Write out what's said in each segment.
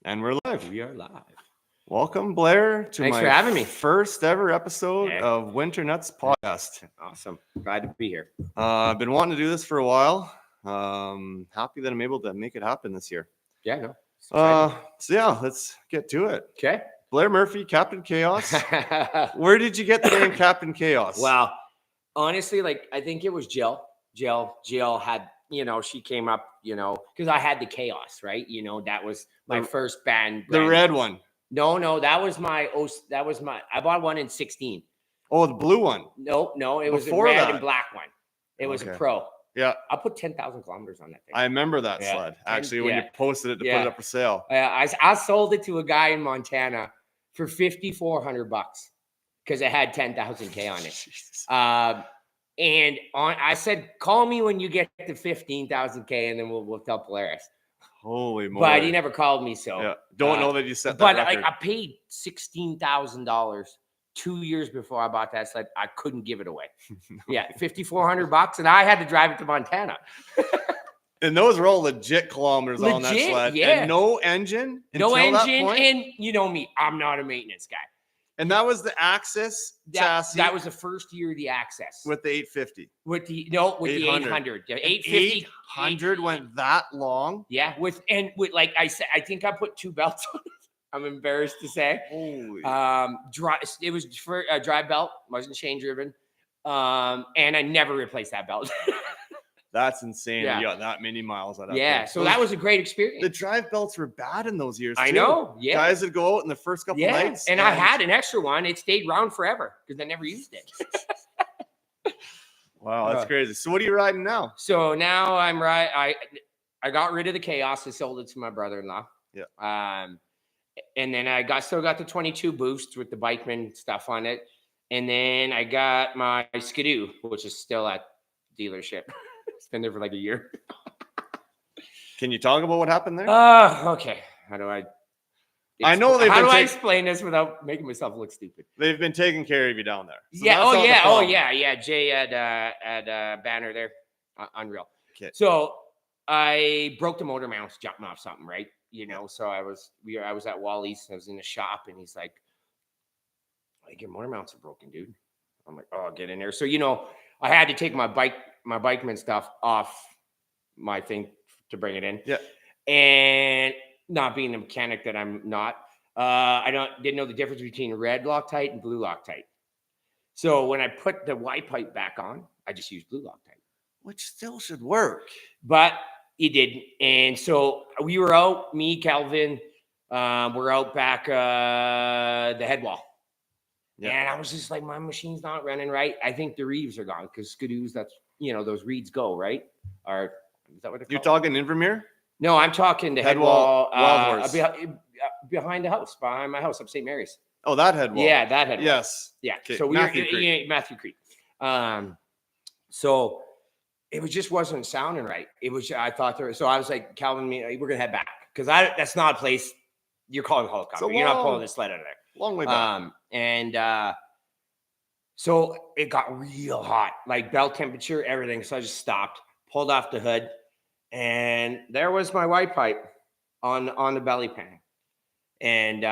And we're live. We are live. Welcome, Blair, to Thanks my for having me. first ever episode of Winter Nutz podcast. Awesome. Glad to be here. I've been wanting to do this for a while. Happy that I'm able to make it happen this year. Yeah, no. So yeah, let's get to it. Okay. Blair Murphy, Kaptain Khaos. Where did you get the name Kaptain Khaos? Well, honestly, I think it was Jill. Jill had, she came up, because I had the Khaos, right? That was my first band. The red one. No, that was my, I bought one in 16. Oh, the blue one. No, it was a Before red that. and black one. It was a Okay. pro. Yeah, I put 10,000 kilometers on that thing. I remember that Yeah. sled. Actually, when you posted it to put it up for sale. I sold it to a guy in Montana for $5,400 because it had 10,000 K on it. I said, call me when you get to 15,000 K, and then we'll tell Polaris. Holy moly! But he never called me, so Yeah. Don't know that you set that But record. I paid $16,000 2 years before I bought that sled. I couldn't give it away. Yeah, $5,400, and I had to drive it to Montana. And those were all legit kilometers on that sled. Yeah. And no engine. No until that engine, point? and you know me, I'm not a maintenance guy. And that was the Axis chassis. That was the first year of the Access. with the 850. With the 800. 800. Yeah, 850. 800 went that long. Yeah, with like I said, I think I put 2 belts on it. I'm embarrassed to say. Holy. It was for a drive belt, wasn't chain driven. And I never replaced that belt. That's insane. Yeah. You got that many miles out of Yeah, so that was a great experience. The drive belts were bad in those years. I too. know. Yeah. Guys would go out in the first couple nights. And I had an extra one. It stayed around forever because I never used it. Wow, that's crazy. So what are you riding now? So now I'm I got rid of the Khaos. I sold it to my brother-in-law. Yeah. And then I still got the 22 Boost with the Bikeman stuff on it. And then I got my Skidoo, which is still at dealership. It's been there for like a year. Can you talk about what happened there? Okay. How do I? I know How do I explain this without making myself look stupid? They've been taking care of you down there. So Yeah. that's not the problem. Yeah. Jay had Banner there. Unreal. Okay. So I broke the motor mounts jumping off something, right? So I was at Wally's. I was in the shop, and he's like, your motor mounts are broken, dude. I'm like, oh, get in there. So I had to take my Bikeman stuff off my thing to bring it in. Yeah. And not being the mechanic that I'm not, didn't know the difference between red Loctite and blue Loctite. So when I put the Y pipe back on, I just used blue Loctite, Which still should work. but it didn't. And so we were out, me, Calvin, we're out back the head wall. Yeah. And I was just like, my machine's not running right. I think the reeds are gone because Skidoos, that's, those reeds go, right? Or is that what they're You're called? talking Invermere? No, I'm talking the head wall, wall Wild Horse. behind the house, behind my house up St. Mary's. Oh, that head wall. Yeah, that head wall. Yes. Yeah. Okay, So Matthew Creek. Matthew Creek. So it just wasn't sounding right. I thought so I was like, Calvin, we're going to head back because that's not a place you're calling a helicopter. You're not pulling the sled out of there. Long way back. So it got real hot, like belt temperature, everything. So I just stopped, pulled off the hood, and there was my white pipe on the belly pan. And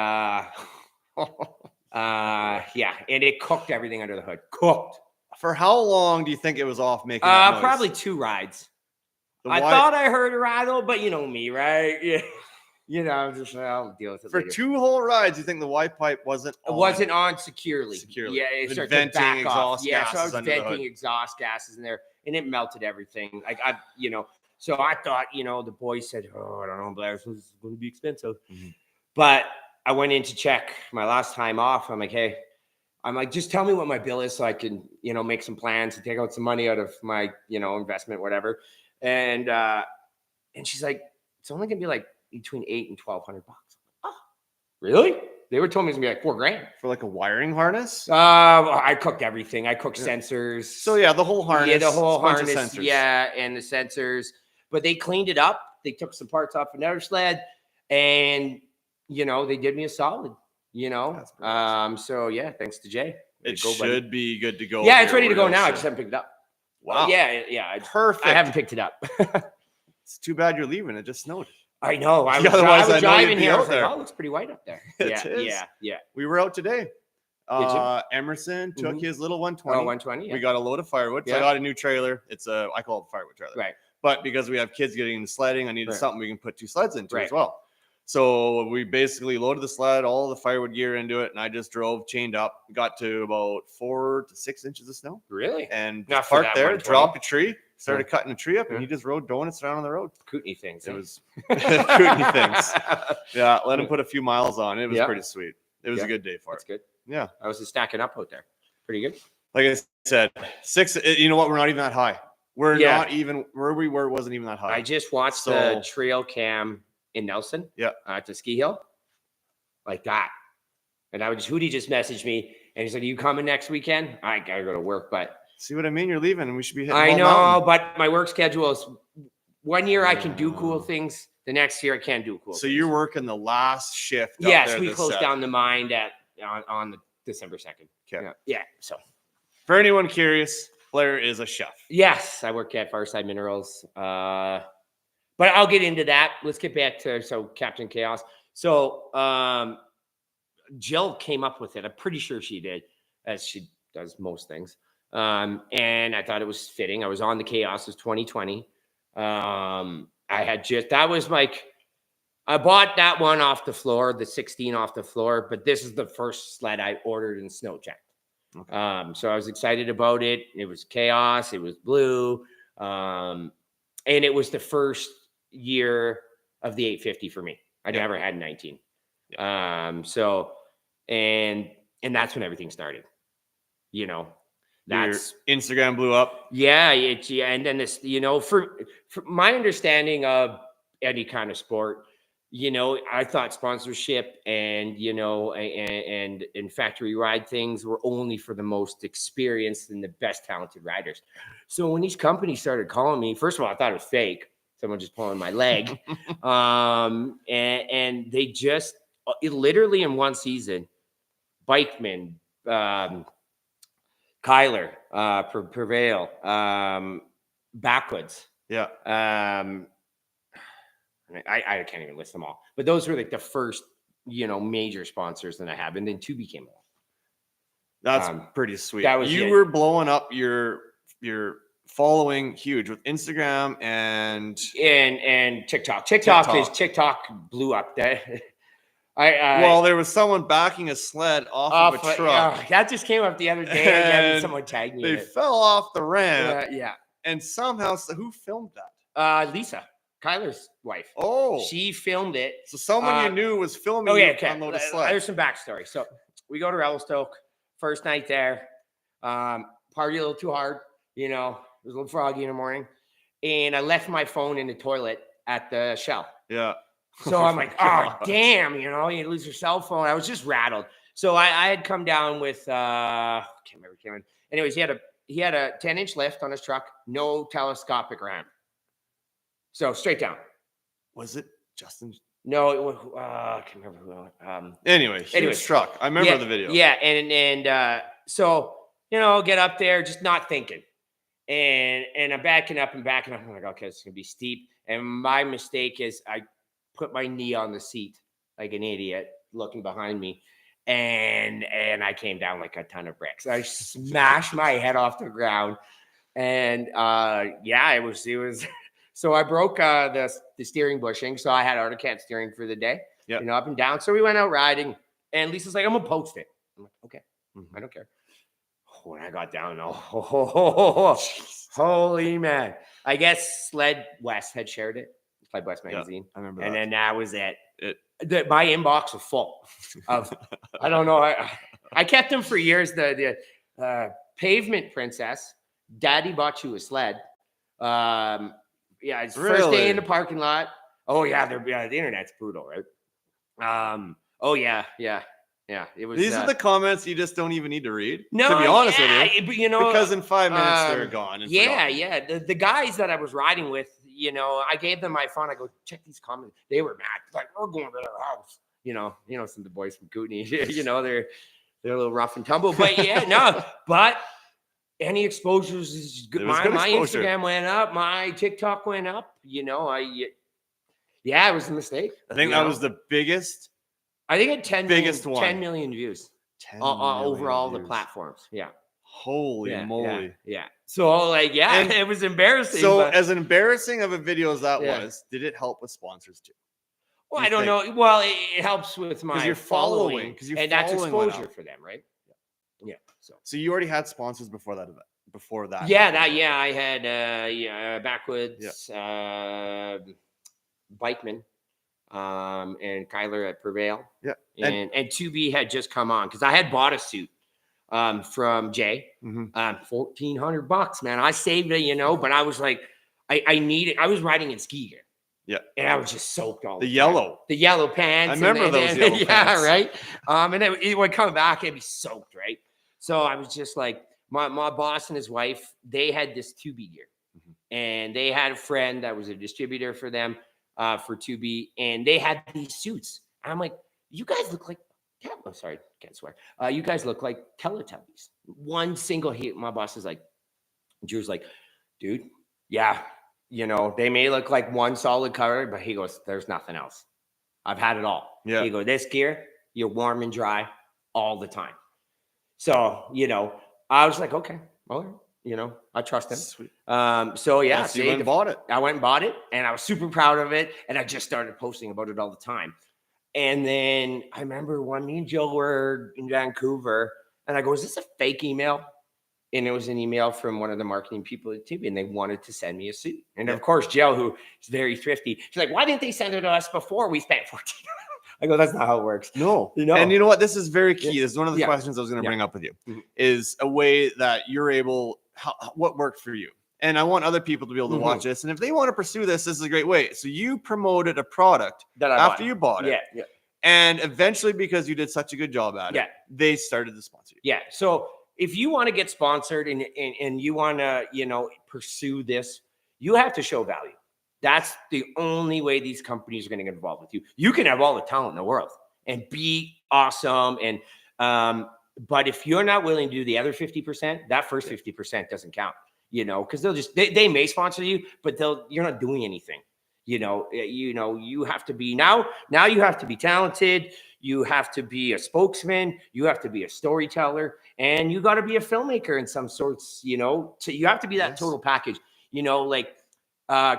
and it cooked everything under the hood. Cooked. For how long do you think it was off making that noise? Probably 2 rides. I thought I heard a rattle, but you know me, right? Yeah. I'll deal with it For later. 2 whole rides, you think the Y pipe wasn't on? It wasn't on securely. Securely. Yeah, it Been started to venting back off. exhaust Yeah, so I gases was under the venting hood. exhaust gases in there, and it melted everything. So I thought, the boys said, oh, I don't know, Blair, this is going to be expensive. Mm-hmm. But I went in to check my last time off. I'm like, hey, just tell me what my bill is so I can, make some plans and take out some money out of my, investment, whatever. And she's like, it's only going to be like between $800 and $1,200. Oh, really? They were told me it's gonna be like $4,000 for like a wiring harness. I cooked everything. I cooked sensors. So yeah, the whole harness. Yeah, the whole bunch of harness. sensors. Yeah, and the sensors. But they cleaned it up. They took some parts off another sled, and they did me a solid. So yeah, thanks to Jay. It should be good to go. Yeah, it's ready to go now. I just haven't picked it up. Wow. Yeah. Perfect. I haven't picked it up. It's too bad you're leaving. It just snowed. I know. I Otherwise, was I know you'd driving be here. I out was like, there. oh, it looks pretty white up there. It Yeah, is. yeah. We were out today. Did you? Emerson took Mhm. his little Oh, 120. 120. Yeah. We got a load of firewood. So I Yeah. got a new trailer. It's I call it the firewood trailer. Right. But because we have kids getting into sledding, I needed Right. something we can put 2 sleds into Right. as well. So we basically loaded the sled, all the firewood gear into it, and I just drove, chained up, got to about 4 to 6 inches of snow, Really? and Not just for parked that there, 120. dropped a tree, started Yeah. cutting a tree up, and Yeah. he just rode donuts around on the road. Kootenai things. It eh? was kootenai things. Yeah, let him Yeah. put a few miles on. It was Yeah. pretty sweet. It was Yeah. a good day for That's it. good. Yeah. I was just stacking up out there. Pretty good. Like I said, 6. You know what? We're not even that high. We're Yeah. not even where we were. Wasn't even that high. I just watched the trail cam in Nelson. Yeah. At the ski hill. Like that. And Hootie just messaged me and he's like, "Are you coming next weekend?" I gotta go to work, but See what I mean? You're leaving, and we should be hitting. I Bald know, Mountain. but my work schedule is one year I can do cool things. The next year I can't do cool So things. you're working the last shift. up Yes, there we this closed set. down the mind on the December 2nd. Okay. Yeah. So For anyone curious, Blair is a chef. yes, I work at Farside Minerals. But I'll get into that. Let's get back to Kaptain Khaos. So Jill came up with it. I'm pretty sure she did, as she does most things. And I thought it was fitting. I was on the Khaos. It was 2020. That was like, I bought that one off the floor, the 16 off the floor, but this is the first sled I ordered and snow checked. Okay. So I was excited about it. It was Khaos. It was blue. And it was the first year of the 850 for me. I never had 19. So, and that's when everything started, that's your Instagram blew up. Yeah. And then this, for my understanding of any kind of sport, I thought sponsorship and, and factory ride things were only for the most experienced and the best talented riders. So when these companies started calling me, first of all, I thought it was fake. Someone just pulling my leg. And they just literally in one season, Bikeman, Kyler, Prevail, Backwoods. Yeah. I can't even list them all, but those were like the first, major sponsors that I have. And then two became along. That's pretty sweet. That was you were blowing up your following huge with Instagram and TikTok. TikTok blew up. Well, there was someone backing a sled off of a truck. That just came up the other day. And someone tagged me. They fell off the ramp. Yeah. And somehow, who filmed that? Lisa, Kyler's wife. Oh, she filmed it. So someone you knew was filming. Unload a sled. There's some backstory. So we go to Revelstoke, first night there. Party a little too hard. It was a little froggy in the morning, and I left my phone in the toilet at the Shell. Yeah. So I'm like, oh, damn, you lose your cell phone. I was just rattled. So I had come down with, I can't remember, Cameron. Anyways, he had a 10-inch lift on his truck, no telescopic ramp. So straight down. Was it Justin? No, it was, I can't remember who. Anyway, huge truck. I remember the video. Yeah, and so, get up there, just not thinking. And I'm backing up. I'm like, okay, it's going to be steep. And my mistake is I put my knee on the seat like an idiot, looking behind me, and I came down like a ton of bricks. I smashed my head off the ground, and it was. So I broke the steering bushing, so I had AutoCAD steering for the day, up and down. So we went out riding, and Lisa's like, "I'm gonna post it." I'm like, "Okay, I don't care." When I got down, holy man! I guess Sled West had shared it. Sled West magazine. I remember and that. then that was it. My inbox was full of, I don't know. I kept them for years. The Pavement Princess, Daddy bought you a sled. It's first day in the parking lot. Oh yeah, the internet's brutal, right? Oh yeah. It was. These are the comments you just don't even need to read. No, to be honest with you, but, because in 5 minutes they're gone. And forgotten. The guys that I was riding with, I gave them my phone. I go, check these comments. They were mad. Like, we're going to their house. Some of the boys from Kootenai. They're a little rough and tumble. But but any exposures is good. My Instagram went up. My TikTok went up. Yeah, it was a mistake. I think that was the biggest. I think it had biggest one. 10 million views 10 million over all the views. platforms. Yeah. Holy moly. Yeah. So like, And it was embarrassing. So but, as embarrassing of a video as that Yeah. was, did it help with sponsors too? well, you I don't think? know. Well, it helps with my you're following, because you're and that's following went exposure up. for them, right? Yeah. So you already had sponsors before that event. Before that. Yeah, I had Backwoods, Bikeman, and Kyler at Prevail. Yeah. And 2B had just come on because I had bought a suit from Jay. Mhm. $1,400, man. I saved it, but I was like, I was riding in ski gear. Yeah. And I was just soaked all the time. The yellow pants. I remember those yellow pants. Yeah, right. And it would come back and be soaked, right? So I was just like, my boss and his wife, they had this 2B gear. Mhm. And they had a friend that was a distributor for them for 2B. And they had these suits. And I'm like, you guys look like, sorry, can't swear. You guys look like Teletubbies. One single hit. My boss is like, Drew's like, dude, yeah, they may look like one solid color, but he goes, there's nothing else. I've had it all. Yeah. He goes, this gear, you're warm and dry all the time. So, I was like, okay, all right. I trust him. Sweet. So yeah, you went and bought it. I went and bought it, and I was super proud of it, and I just started posting about it all the time. And then I remember when me and Jill were in Vancouver, and I go, is this a fake email? And it was an email from one of the marketing people at TV, and they wanted to send me a suit. And of course, Jill, who is very thrifty, she's like, why didn't they send it to us before we spent $14? I go, that's not how it works. No. And you know what? This is very key. This is one of the questions I was going to bring up with you, is a way that you're able, what worked for you? And I want other people to be able to watch this. And if they want to pursue this, this is a great way. So you promoted a product after you bought it. Yeah. And eventually, because you did such a good job at it, they started to sponsor you. Yeah. So if you want to get sponsored and you want to, pursue this, you have to show value. That's the only way these companies are going to get involved with you. You can have all the talent in the world and be awesome. And, but if you're not willing to do the other 50%, that first 50% doesn't count, because they may sponsor you, but you're not doing anything. You have to be now you have to be talented. You have to be a spokesman. You have to be a storyteller, and you got to be a filmmaker in some sorts, you have to be that total package, like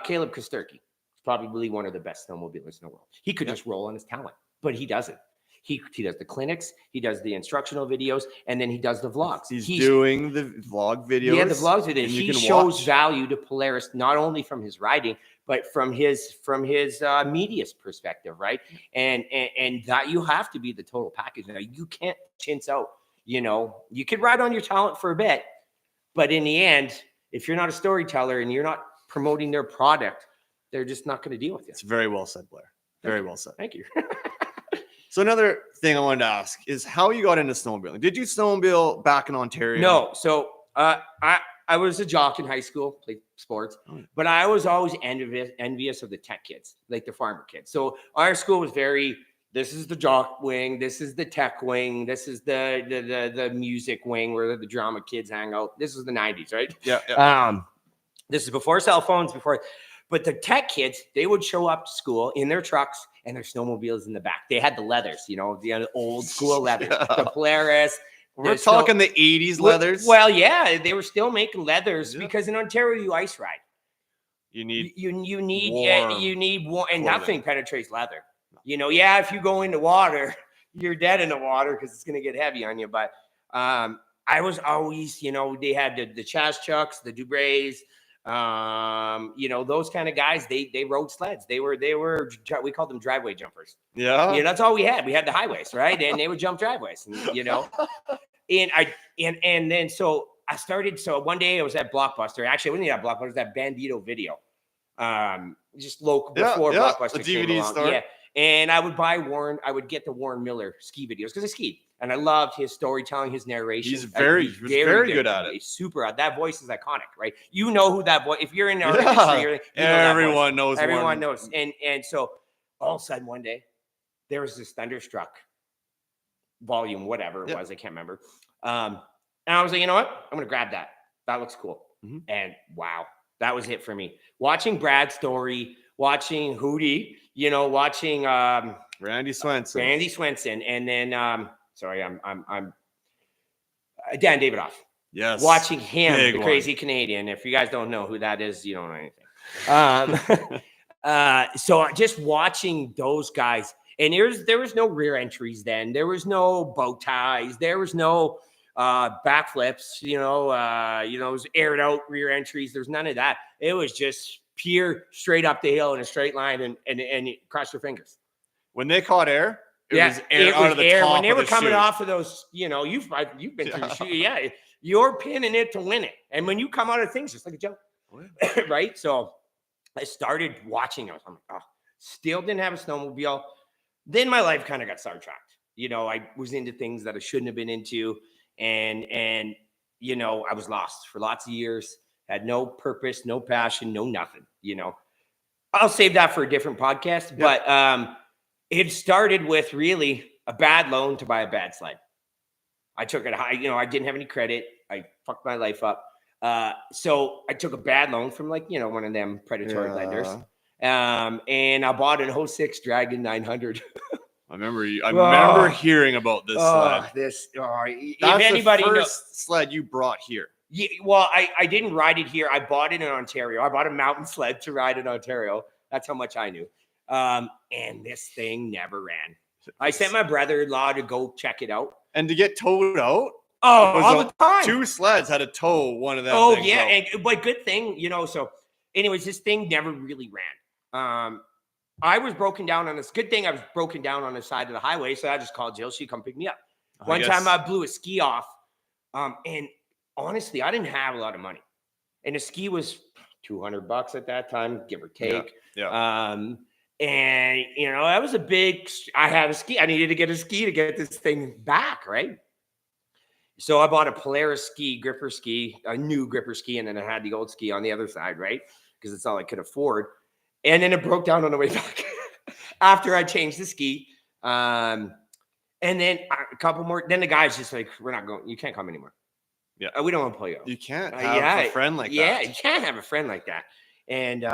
Caleb Kosturki, probably one of the best snowmobilists in the world. He could just roll on his talent, but he doesn't. He does the clinics, he does the instructional videos, and then he does the vlogs. He's doing the vlog videos. Yeah, the vlogs videos. He shows value to Polaris, not only from his riding, but from his media perspective, right? And that you have to be the total package. Now, you can't chintz out. You could ride on your talent for a bit, but in the end, if you're not a storyteller and you're not promoting their product, they're just not going to deal with you. It's very well said, Blair. Very well said. Thank you. So another thing I wanted to ask is how you got into snowmobiling. Did you snowmobile back in Ontario? No. So I was a jock in high school, played sports, but I was always envious of the tech kids, like the farmer kids. So our school was this is the jock wing, this is the tech wing, this is the music wing where the drama kids hang out. This was the 90s, right? Yeah. This is before cell phones, but the tech kids, they would show up to school in their trucks and their snowmobiles in the back. They had the leathers, the old school leathers, the Polaris. We're talking the 80s leathers. Well, yeah, they were still making leathers because in Ontario you ice ride. You need warm, and nothing penetrates leather. If you go into water, you're dead in the water because it's going to get heavy on you. But I was always, they had the Chaz Chucks, the Dubrays, those kind of guys. They rode sleds. We called them driveway jumpers. Yeah. That's all we had. We had the highways, right? And they would jump driveways, and then so I started. So one day I was at Blockbuster. Actually, I wasn't at Blockbuster. It was at Bandito Video. Just local before Blockbuster the came DVD along. store. Yeah. And I would get the Warren Miller ski videos because I skied. And I loved his storytelling, his narration. He's very good at it. He's super. That voice is iconic, right? You know who that voice. If you're in our industry, everyone knows. Everyone knows. And so all of a sudden one day there was this Thunderstruck volume, whatever it was, I can't remember. And I was like, you know what? I'm gonna grab that. That looks cool. And wow, that was it for me. Watching Brad's story, watching Hootie, watching Randy Swenson. And then sorry, I'm Dan Davidoff. Yes. Watching him, Big the one. crazy Canadian. If you guys don't know who that is, you don't know anything. So just watching those guys, and there was no rear entries then. There was no bow ties. There was no backflips. It was aired out rear entries. There's none of that. It was just pure straight up the hill in a straight line and cross your fingers. When they caught air, it was air out of the air. top When they of were the coming chute. off of those, you've been through the chute. Yeah, you're pinning it to win it. And when you come out of things, it's like a joke, right? So I started watching those. I'm like, still didn't have a snowmobile. Then my life kind of got sidetracked. I was into things that I shouldn't have been into. And I was lost for lots of years, had no purpose, no passion, no nothing, I'll save that for a different podcast. But it started with really a bad loan to buy a bad sled. I took it high, I didn't have any credit. I fucked my life up. So I took a bad loan from one of them predatory lenders. And I bought an 06 Dragon 900. I remember hearing about this sled. If anybody the first sled you brought here. Yeah, well, I didn't ride it here. I bought it in Ontario. I bought a mountain sled to ride in Ontario. That's how much I knew. And this thing never ran. I sent my brother-in-law to go check it out. And to get towed out? All the time. 2 sleds had to tow one of them. Oh, yeah. But good thing, so anyways, this thing never really ran. I was broken down on this. Good thing I was broken down on the side of the highway. So I just called Jill. She come pick me up. One time I blew a ski off. And honestly, I didn't have a lot of money. And the ski was $200 at that time, give or take. Yeah. And that was I had a ski. I needed to get a ski to get this thing back, right? So I bought a Polaris gripper ski, a new gripper ski, and then I had the old ski on the other side, right? Because it's all I could afford. And then it broke down on the way back after I changed the ski. And then a couple more. Then the guy's just like, "We're not going. You can't come anymore. Yeah, we don't want to pull you out. You can't have a friend like that. Yeah, you can't have a friend like that." And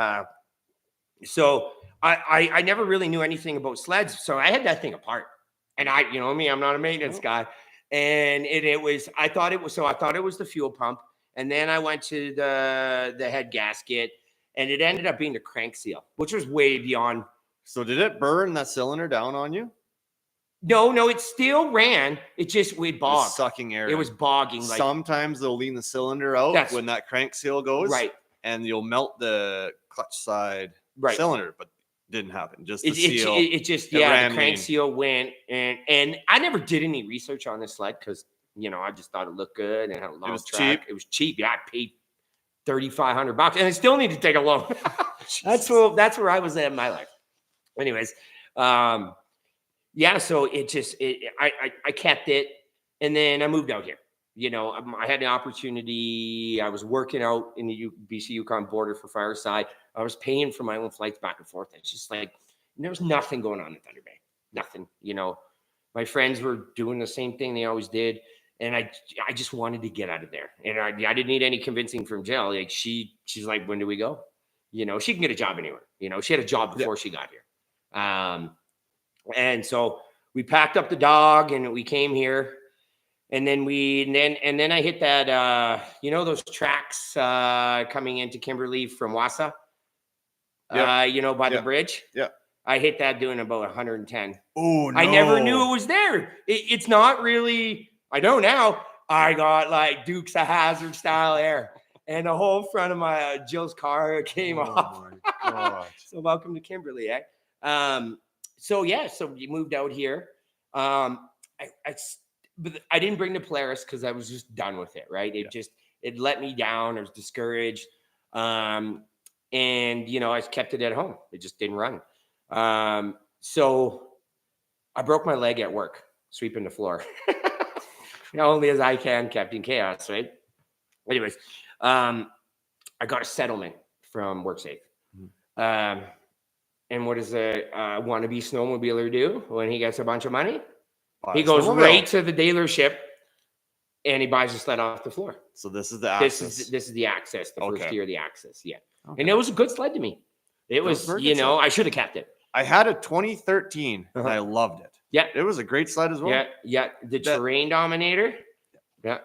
so I never really knew anything about sleds, so I had that thing apart. And I'm not a maintenance guy. And I thought it was the fuel pump. And then I went to the head gasket, and it ended up being the crank seal, which was way beyond. So did it burn that cylinder down on you? No, it still ran. It just would bog. Sucking air. It was bogging. Sometimes they'll lean the cylinder out when that crank seal goes. Right. And you'll melt the clutch side cylinder, but didn't happen. Just the seal. The crank seal went. And I never did any research on this sled because, I just thought it looked good and had a long track. Cheap. It was cheap. Yeah, I paid $3,500 and I still need to take a loan. That's where I was at in my life. Anyways, so I kept it, and then I moved out here. I had an opportunity. I was working out in the BC Yukon border for Fireside. I was paying for my own flights back and forth. It's just like there was nothing going on in Thunder Bay. Nothing. My friends were doing the same thing they always did, and I just wanted to get out of there. And I didn't need any convincing from Jill. Like she's like, when do we go? She can get a job anywhere. She had a job before she got here. And so we packed up the dog and we came here, and then I hit that, those tracks, coming into Kimberley from Wassa, by the bridge. Yeah. I hit that doing about 110. Oh, no. I never knew it was there. It's not really, I know now, I got like Dukes of Hazzard style air. And the whole front of my Jill's car came off. My God. So welcome to Kimberley, eh? So we moved out here. But I didn't bring the Polaris because I was just done with it, right? It let me down. I was discouraged. And I kept it at home. It just didn't run. So I broke my leg at work, sweeping the floor. Only as I can, Captain Khaos, right? Anyways, I got a settlement from WorkSafe. And what does a wannabe snowmobiler do when he gets a bunch of money? He goes right to the dealership and he buys a sled off the floor. So this is the access. This is the access, the first year of the access. Yeah. Okay. And it was a good sled to me. It was, I should have kept it. I had a 2013 and I loved it. Yeah. It was a great sled as well. Yeah. The Terrain Dominator. Yeah.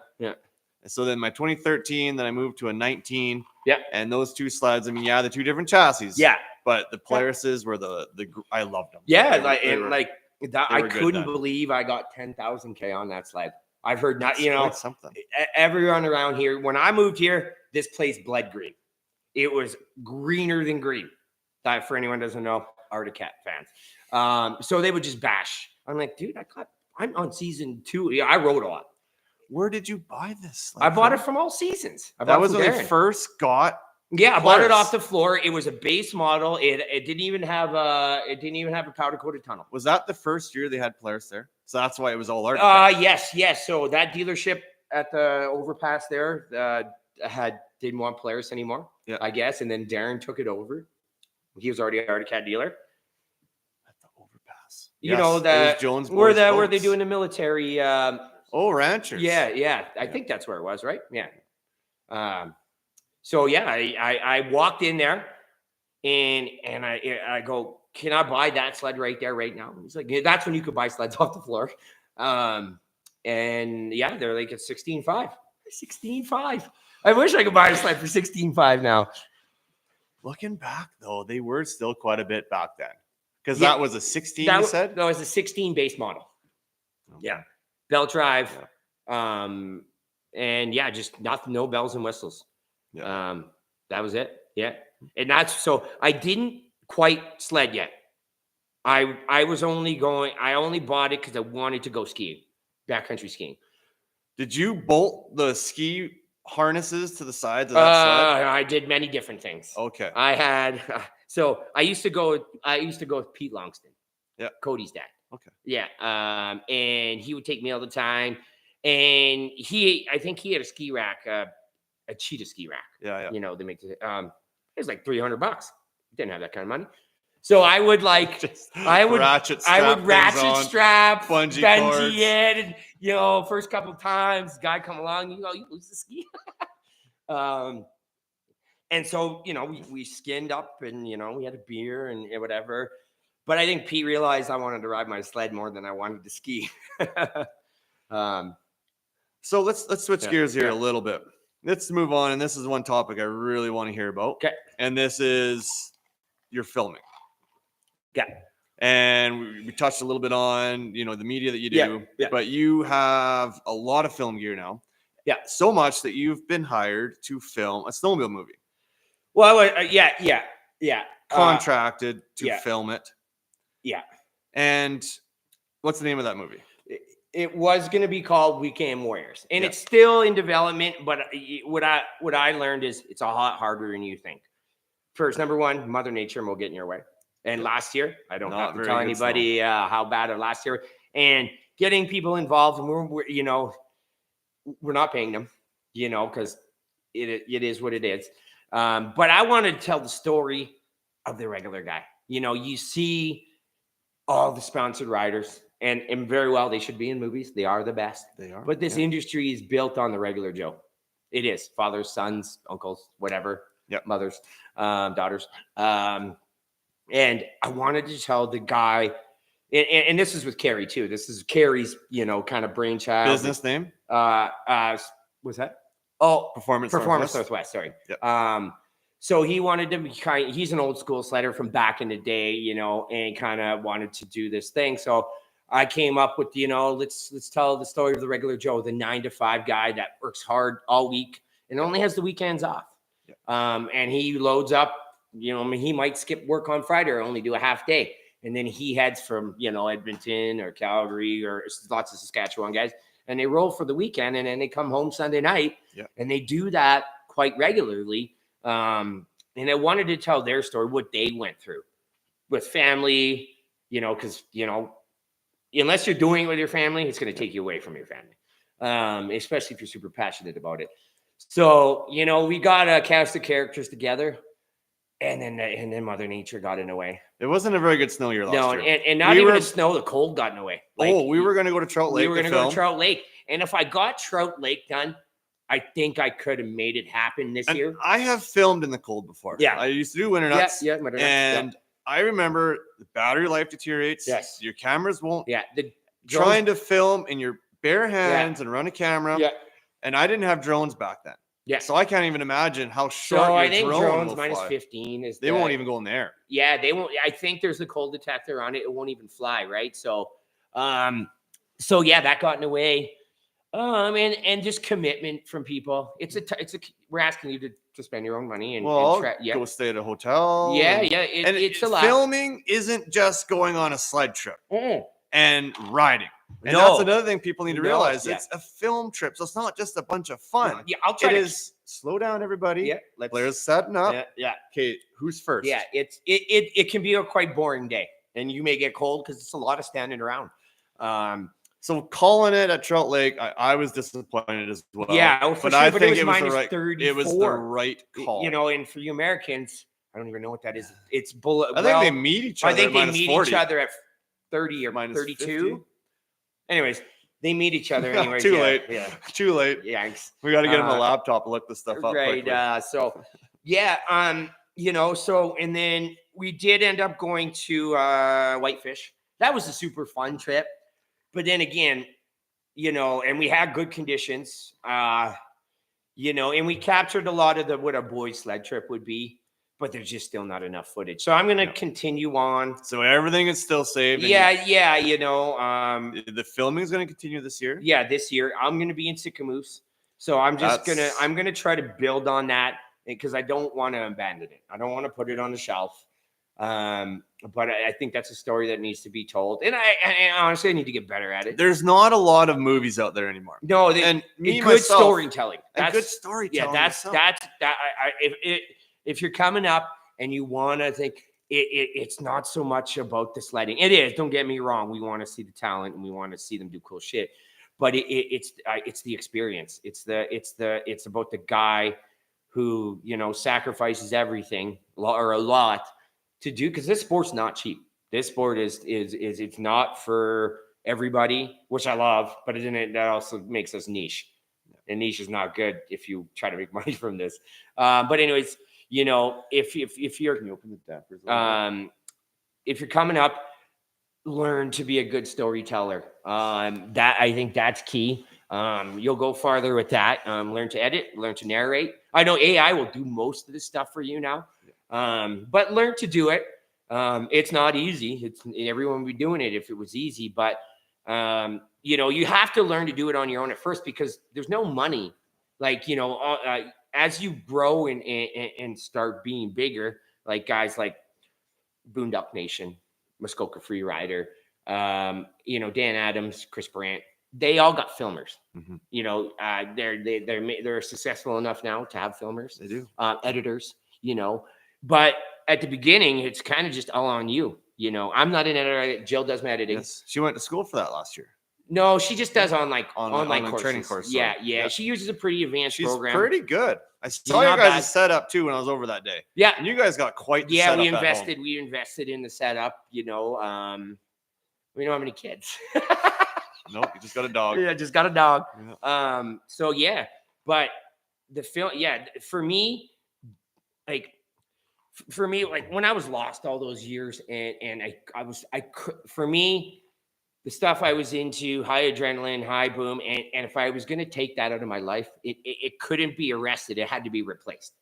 So then my 2013, then I moved to a 19. Yeah. And those two sleds, I mean, the two different chassis. Yeah. But the Polaris's were I loved them. Yeah. I couldn't believe I got 10,000 on that sled. I've heard something. Everyone around here, when I moved here, this place bled green. It was greener than green. That, for anyone who doesn't know, Arctic Cat fans. So they would just bash. I'm like, dude, I'm on season 2. Yeah, I rode a lot. Where did you buy this? I bought it from All Seasons. That was when I first got. Yeah, I bought it off the floor. It was a base model. It didn't even have a powder coated tunnel. Was that the first year they had Polaris there? So that's why it was all Arctic. Yes. So that dealership at the overpass there didn't want Polaris anymore. Yeah, I guess, and then Darren took it over. He was already an Arctic Cat dealer. At the overpass. You know that Jones where they doing the military. Ranchers. Yeah. I think that's where it was, right? Yeah. So yeah, I walked in there and I go, can I buy that sled right there right now? He's like, yeah, that's when you could buy sleds off the floor. And yeah, they're like at 16.5. 16.5. I wish I could buy a sled for 16.5 now. Looking back though, they were still quite a bit back then. Because that was a 16, you said? That was a 16 base model. Okay. Yeah. Belt drive. Yeah. And yeah, just no bells and whistles. Yeah. That was it. Yeah. And so I didn't quite sled yet. I only bought it because I wanted to go skiing, backcountry skiing. Did you bolt the ski harnesses to the sides of that sled? I did many different things. Okay. I used to go with Pete Longston. Yeah. Cody's dad. Okay. Yeah. And he would take me all the time. And I think he had a ski rack, a cheetah ski rack. Yeah. You know, they make it was like $300. Didn't have that kind of money. So I would ratchet strap, bungee it, and, first couple of times, guy come along, you lose the ski. And so, we skinned up and, we had a beer and whatever. But I think Pete realized I wanted to ride my sled more than I wanted to ski. So let's switch gears here a little bit. Let's move on. And this is one topic I really want to hear about. Okay. And this is your filming. Yeah. And we touched a little bit on, the media that you do, but you have a lot of film gear now. Yeah. So much that you've been hired to film a snowmobile movie. Well, yeah. Contracted to film it. Yeah. And what's the name of that movie? It was going to be called Weekend Warriors, and it's still in development. But what I learned is it's a lot harder than you think. First, number one, Mother Nature will get in your way. And last year, I don't have to tell anybody how bad of last year. And getting people involved, and we're not paying them, because it is what it is. But I wanted to tell the story of the regular guy. You see all the sponsored riders, and very well, they should be in movies. They are the best. They are. But this industry is built on the regular Joe. It is. Fathers, sons, uncles, whatever. Yep. Mothers, daughters. And I wanted to tell the guy, and this is with Carrie too. This is Carrie's, kind of brainchild. Business name? What's that? Oh, Performance Northwest. Sorry. Yep. So he wanted to be he's an old school sledder from back in the day, and kind of wanted to do this thing. So I came up with, let's tell the story of the regular Joe, the 9-to-5 guy that works hard all week and only has the weekends off. Yep. And he loads up, he might skip work on Friday or only do a half day. And then he heads from, Edmonton or Calgary or lots of Saskatchewan guys, and they roll for the weekend, and then they come home Sunday night. Yep. And they do that quite regularly. And I wanted to tell their story, what they went through with family, because, unless you're doing it with your family, it's going to take you away from your family, especially if you're super passionate about it. So, we got a cast of characters together, and then Mother Nature got in the way. It wasn't a very good snow year last year. And not even the snow, the cold got in the way. We were going to go to Trout Lake. We were going to go to Trout Lake. And if I got Trout Lake done, I think I could have made it happen this year. I have filmed in the cold before. Yeah. I used to do Winter Nutz. Yeah, Winter Nutz, and I remember the battery life deteriorates. Yes. Your cameras won't. Yeah. Trying to film in your bare hands and run a camera. Yeah. And I didn't have drones back then. Yeah. So I can't even imagine how short So your I think drone drones will minus fly. 15 is They won't even go in the air. Yeah, they won't. I think there's a cold detector on it. It won't even fly, right? So yeah, that got in the way. And just commitment from people. We're asking you to spend your own money and go stay at a hotel. Yeah, it's a lot. Filming isn't just going on a sled trip and riding. And No. that's another thing people need to realize. Yeah. It's a film trip, so it's not just a bunch of fun. Yeah, I'll try. Slow down, everybody. Yeah, Blair's setting up. Yeah. Okay, who's first? Yeah, it can be a quite boring day, and you may get cold because it's a lot of standing around. So calling it at Trout Lake, I was disappointed as well. Yeah, but I think it was the right. It was the right call. You know, and for you Americans, I don't even know what that is. It's bullet. I think they meet each other. I think at they meet 40. each other at 30 or minus 32. 50. Anyways, they meet each other anyway. Too late. Yeah. Too late. Yanks. We got to get him a laptop and look this stuff up. Right. And then we did end up going to Whitefish. That was a super fun trip. But then again, and we had good conditions, and we captured a lot of what a boys sled trip would be, but there's just still not enough footage. So I'm going to continue on. So everything is still saved. The filming is going to continue this year. Yeah, this year I'm going to be in Sicamous. So I'm going to try to build on that because I don't want to abandon it. I don't want to put it on the shelf. But I think that's a story that needs to be told. And I honestly, I need to get better at it. There's not a lot of movies out there anymore. No, good storytelling. Good storytelling. Yeah, if you're coming up and you want to think it's not so much about the sledding. It is. Don't get me wrong. We want to see the talent and we want to see them do cool shit. But it's the experience. It's about the guy who sacrifices everything or a lot to do, because this sport's not cheap. This sport is it's not for everybody, which I love, but that also makes us niche. And niche is not good if you try to make money from this. But anyways, if you're Can you open the tap? if you're coming up, learn to be a good storyteller. That I think that's key. You'll go farther with that. Learn to edit, learn to narrate. I know AI will do most of this stuff for you now. But learn to do it. It's not easy. Everyone would be doing it if it was easy, but you have to learn to do it on your own at first because there's no money. As you grow and start being bigger, like guys like Boondock Nation, Muskoka Freerider, Dan Adams, Chris Brandt, they all got filmers. Mm-hmm. They're successful enough now to have filmers. They do. Editors, but at the beginning, it's kind of just all on you. I'm not an editor. Jill does my editing. Yes. She went to school for that last year. No, she just does online courses. Training course. Yeah. She uses a pretty advanced program. She's pretty good. I saw you guys' setup too when I was over that day. Yeah. And you guys got quite the setup. We invested in the setup, we don't have any kids. Nope, you just got a dog. Yeah, just got a dog. Yeah. But the film, for me, when I was lost all those years and for me, the stuff I was into, high adrenaline, high boom, and if I was going to take that out of my life, it couldn't be arrested. It had to be replaced,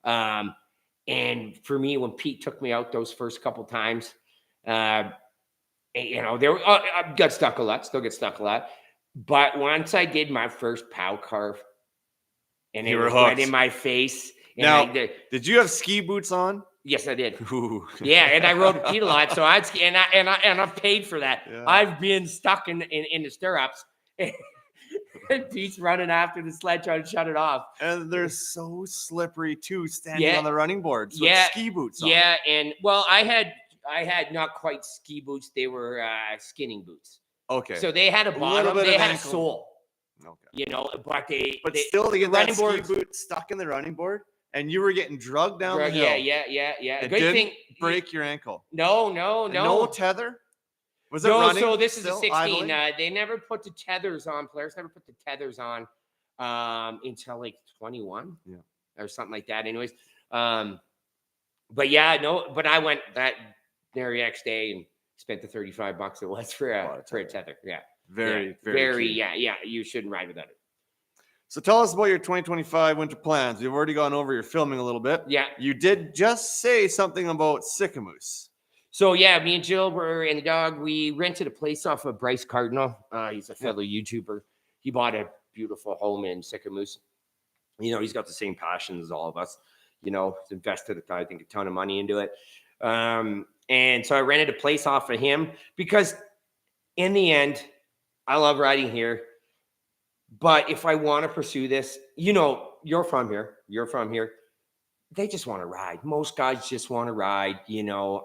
and for me, when Pete took me out those first couple times, I got stuck a lot, still get stuck a lot. But once I did my first POW carve and it was right in my face. Now, did you have ski boots on? Yes, I did. Ooh. Yeah, and I rode Pete a lot, so I paid for that. Yeah. I've been stuck in the stirrups. And Pete's running after the sled trying to shut it off. And they're so slippery too, standing on the running boards with ski boots on. Yeah, and I had not quite ski boots. They were skinning boots. Okay. So they had a bottom. They had a sole. Okay. But still to get that ski boot stuck in the running board, and you were getting drugged down the hill. Yeah. It didn't break your ankle. No. No tether. Was it no, running? So this is a 16. Idling? They never put the tethers on. Players never put the tethers on. until like 21 Yeah. or something like that. Anyways, but yeah, no, but I went that very next day and spent the $35 it was for a tether. Yeah. Very key. Yeah. You shouldn't ride without it. So tell us about your 2025 winter plans. We've already gone over your filming a little bit. Yeah. You did just say something about Sycamoose. So yeah, me and Jill and the dog, we rented a place off of Bryce Cardinal. He's a fellow YouTuber. He bought a beautiful home in Sycamoose. You know, he's got the same passion as all of us. You know, he's invested, I think, a ton of money into it. And so I rented a place off of him because in the end, I love riding here. But if I want to pursue this, you know, you're from here. They just want to ride. Most guys just want to ride, you know.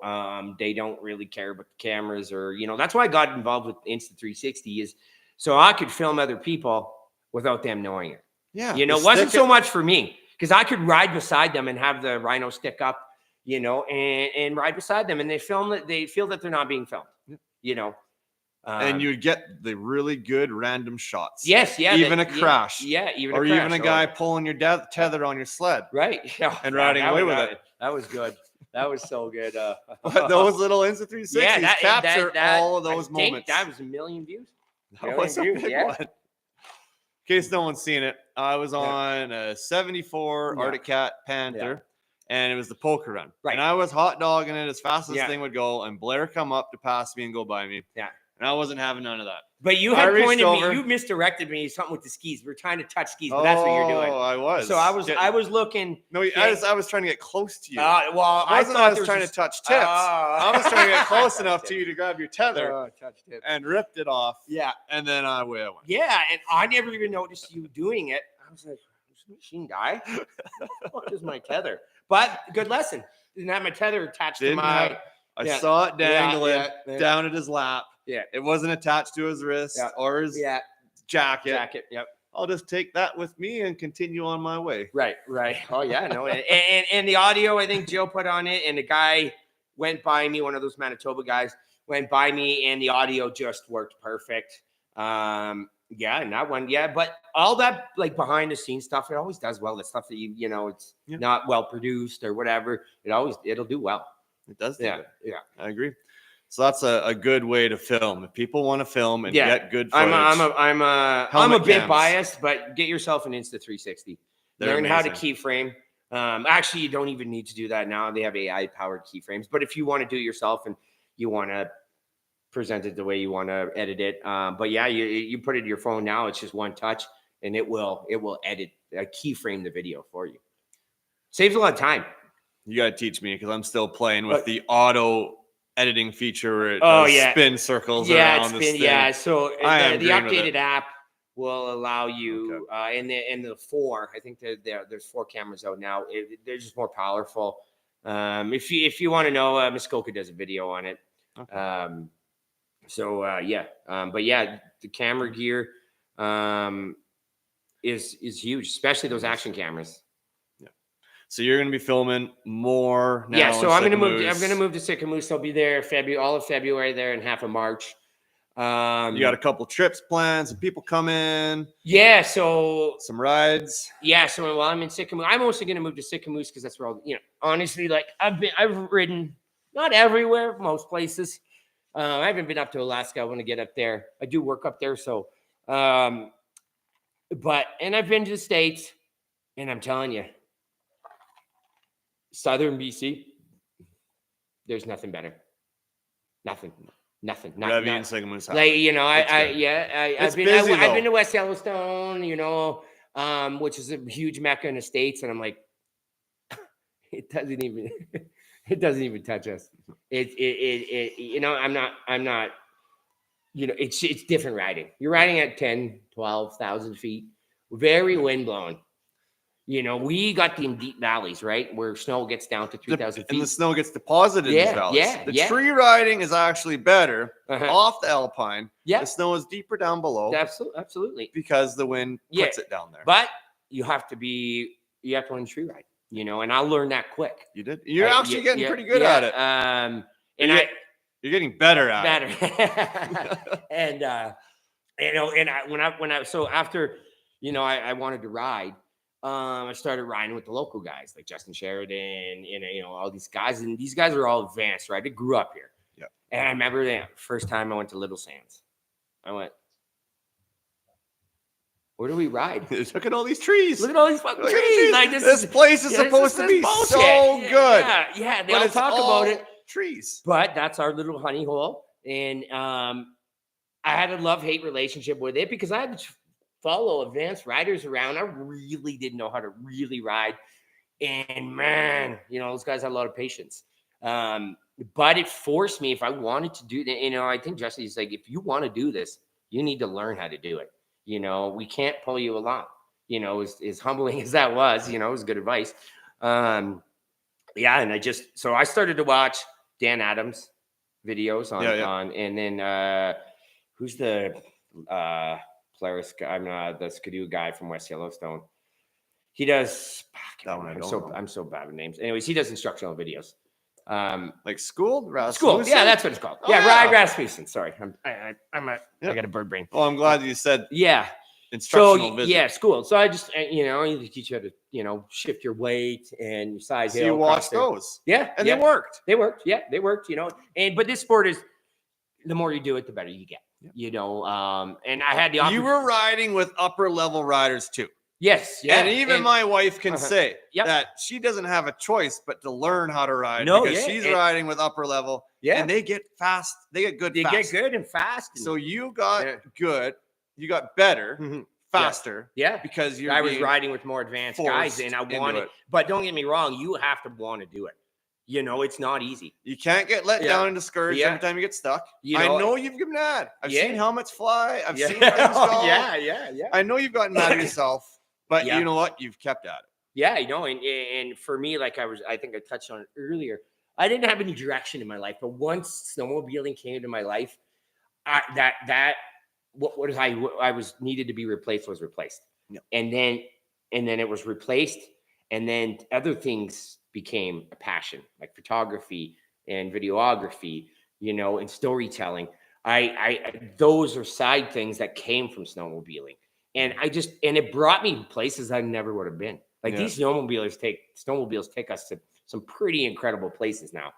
They don't really care about the cameras or, you know, that's why I got involved with Insta360 is so I could film other people without them knowing it. Yeah. You know, it wasn't so much for me because I could ride beside them and have the Rhino stick up, you know, and ride beside them and they feel that they're not being filmed, you know. And you would get the really good random shots. Yes, yeah. Even a crash. Yeah, or even a guy pulling your tether on your sled. Right. Yeah. And riding away with it. That was good. That was so good. But those little Insta360s capture all of those moments. That was 1 million views. That was a big one. In case no one's seen it, I was on a 74 Arctic Cat Panther. And it was the poker run. Right. And I was hot dogging it as fast as this thing would go. And Blair come up to pass me and go by me. Yeah. And I wasn't having none of that. But you had pointed me, you misdirected me something with the skis. We were trying to touch skis, but that's what you're doing. Oh, I was. So I was looking. No, I was trying to get close to you. Well, I was trying to touch tips. I was trying to get close enough to you to grab your tether and ripped it off. Yeah. And then away I went. Yeah. And I never even noticed you doing it. I was like, is the machine die? What is my tether? But good lesson. Didn't have my tether attached to my. I saw it dangling down at his lap. Yeah. It wasn't attached to his wrist or his jacket. Yep. I'll just take that with me and continue on my way. Right. Oh, yeah. No. And the audio, I think Joe put on it, and the guy went by me, one of those Manitoba guys went by me, and the audio just worked perfect. Yeah, and that one, but all that like behind the scenes stuff, it always does well. The stuff that you know, it's not well produced or whatever. It'll do well. It does. Yeah. I agree. So that's a good way to film. If people want to film and get good footage. I'm a bit biased, but get yourself an Insta360. Learn how to keyframe. Actually, you don't even need to do that now. They have AI powered keyframes. But if you want to do it yourself and you want to present it the way you want to edit it, but yeah, you put it in your phone now. It's just one touch, and it will edit, keyframe the video for you. Saves a lot of time. You got to teach me because I'm still playing with the auto editing feature where it spin circles around the thing. Yeah, so the updated app will allow you in the 4, I think there's 4 cameras out now. They're just more powerful. If you want to know, Muskoka does a video on it. Okay. But yeah, the camera gear is huge, especially those action cameras. So you're going to be filming more now. Yeah, so I'm going to move to Sycamoose. I'll be there all of February there and half of March. You got a couple trips planned, some people come in. Yeah, so some rides. Yeah, so while I'm in Sycamoose, I'm also going to move to Sycamoose because that's where honestly, like I've ridden not everywhere, most places. I haven't been up to Alaska. I want to get up there. I do work up there, so and I've been to the States, and I'm telling you, Southern BC, there's nothing better. Nothing. Not in Sycamoose. Like, I've been to West Yellowstone, which is a huge mecca in the States, and I'm like, it doesn't even touch us. I'm not, it's different riding. You're riding at 10, 12,000 feet, very wind blowing. We got the deep valleys, right? Where snow gets down to 3,000 feet. And the snow gets deposited in these valleys. The tree riding is actually better off the Alpine. Yeah. The snow is deeper down below. Absolutely. Because the wind puts it down there. But you have to learn tree ride, and I'll learn that quick. You did? You're actually getting pretty good at it. You're getting better at it. And, so after I wanted to ride. I started riding with the local guys like Justin Sheridan and all these guys, and these guys are all advanced, right? They grew up here. Yeah. And I remember the first time I went to Little Sands. I went, where do we ride? Look at all these trees. Look at all these fucking trees. Like this place is supposed to be bullshit. so good. Yeah. They but all talk about it. Trees. But that's our little honey hole. And I had a love-hate relationship with it because I had to follow advanced riders around. I really didn't know how to really ride. And man, those guys had a lot of patience. But it forced me, if I wanted to do that, I think Jesse's like, if you want to do this, you need to learn how to do it. We can't pull you along, as humbling as that was, it was good advice. And I started to watch Dan Adams videos on, and then who's the Polaris guy? I'm the Skidoo guy from West Yellowstone. He does. I'm so bad with names. Anyways, he does instructional videos. Like school? School. Yeah, that's what it's called. Ride Rasmussen. Sorry, I got a bird brain. Well, I'm glad you said. Yeah. Instructional visit. Yeah, school. So I just, they teach you how to, shift your weight and your size. So you watched those. Yeah. And they worked. They worked. Yeah, they worked, but this sport is, the more you do it, the better you get, and I had the opportunity. You were riding with upper level riders too. Yes. Yeah. And even my wife can say that she doesn't have a choice but to learn how to ride because she's riding with upper level. Yeah. And they get fast. They get good. They get good and fast. So you got good. You got better, faster. Yeah. Because I was riding with more advanced guys and I wanted, but don't get me wrong, you have to want to do it. It's not easy. You can't get let down and discouraged every time you get stuck. I know you've been mad. I've seen helmets fly. I've seen things go. Yeah. I know you've gotten mad at yourself, but you know what? You've kept at it. Yeah, and for me, like I think I touched on it earlier, I didn't have any direction in my life, but once snowmobiling came into my life, what I was needed to be replaced was replaced. Yeah. And then it was replaced. And then other things became a passion, like photography and videography, and storytelling. Those are side things that came from snowmobiling. And it brought me places I never would have been. Like these snowmobiles take us to some pretty incredible places now,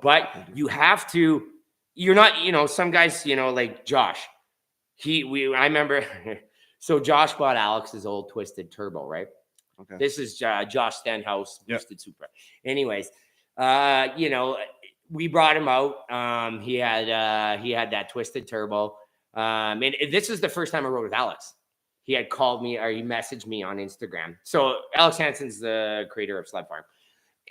but you have to, you're not, some guys, like Josh, I remember, so Josh bought Alex's old Twisted Turbo, right? Okay. This is Josh Stenhouse, Twisted Supra. Anyways, we brought him out. He had that Twisted Turbo. And this is the first time I rode with Alex. He had called me or he messaged me on Instagram. So Alex Hansen's the creator of Sled Farm.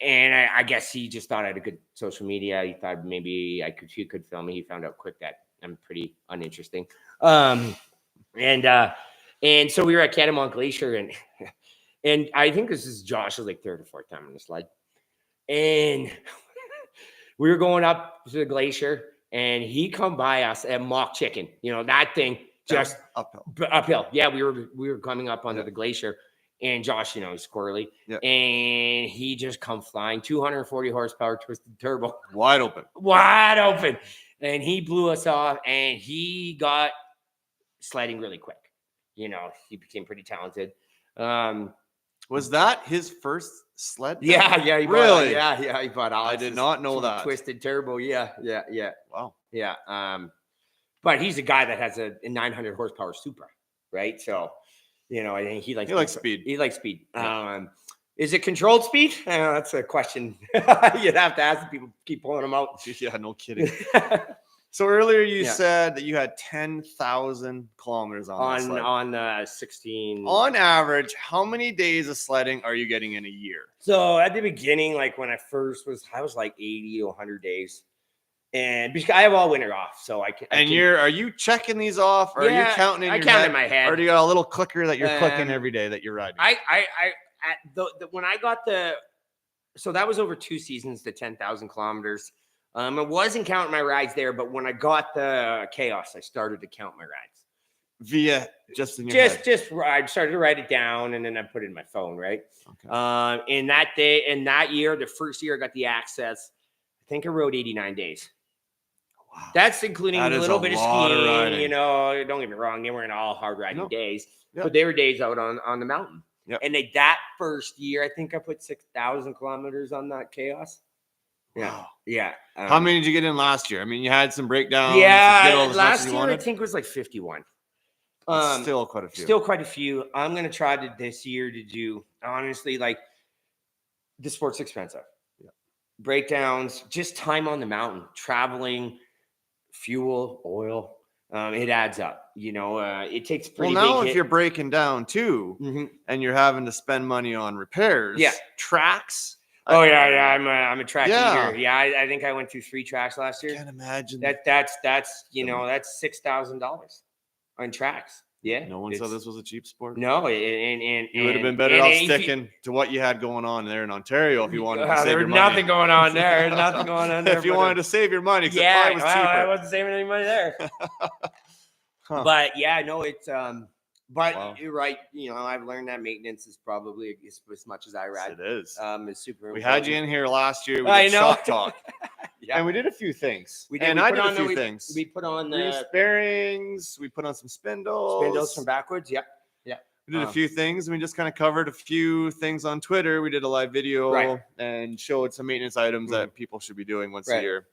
And I guess he just thought I had a good social media. He thought maybe he could film me. He found out quick that I'm pretty uninteresting. And so we were at Catamount Glacier and I think this is Josh's like third or fourth time on the sled. And we were going up to the glacier and he come by us at Mock Chicken, that thing just uphill. Yeah. We were coming up under the glacier and Josh, he's squirrely and he just come flying 240 horsepower Twisted Turbo. Wide open. And he blew us off and he got sledding really quick. He became pretty talented. Was that his first sled? Yeah. He really? He bought Alex. I did not know that. Twisted Turbo. Yeah. Wow. Yeah. But he's a guy that has a 900 horsepower Supra, right? So, I think he likes speed. He likes speed. Yeah. Is it controlled speed? That's a question you'd have to ask the people. Keep pulling them out. Yeah, no kidding. So earlier you said that you had 10,000 kilometers on sled. On 16. On average, how many days of sledding are you getting in a year? So at the beginning, like when I was like 80 to 100 days. And because I have all winter off, so I can. Are you checking these off, or are you counting in your head? I count in my head, or do you got a little clicker that you're clicking every day that you're riding? When I got so that was over 2 seasons, the 10,000 kilometers. I wasn't counting my rides there, but when I got the Khaos, I started to count my rides via just in your head. I started to write it down, and then I put it in my phone, right? Okay. In that year, the first year I got the access, I think I rode 89 days. Wow. That's including a little bit of skiing, riding. don't get me wrong, they weren't all hard riding days, Yep. but they were days out on the mountain. Yep. And that first year, I think I put 6,000 kilometers on that Khaos. Yeah. Wow. Yeah. How many did you get in last year? I mean, you had some breakdowns. Last year I think it was like 51. Still quite a few. Still quite a few. I'm going to try this year to do, honestly, like the sport's expensive. Yeah. Breakdowns, just time on the mountain, traveling, fuel, oil. It adds up. It takes a pretty big now hit. If you're breaking down too, and you're having to spend money on repairs, tracks. Oh yeah. I'm a track eater. Yeah, I think I went through 3 tracks last year. I can't imagine that's that's $6,000 on tracks. Yeah. No one said this was a cheap sport. No, you would have been better off sticking to what you had going on there in Ontario if you wanted to save your money. There's nothing going on there. There's nothing going on there. If you wanted to save your money, because it was cheaper. I wasn't saving any money there. But yeah, no, it's you're right. I've learned that maintenance is probably as much as I ride. It is. It's super important. We had you in here last year. We did shop talk. And we did a few things. We did. And I did a few things. We put on the bearings. We put on some spindles. Spindles from backwards. Yep. Yeah. We did a few things. And we just kind of covered a few things on Twitter. We did a live video and showed some maintenance items that people should be doing once a year.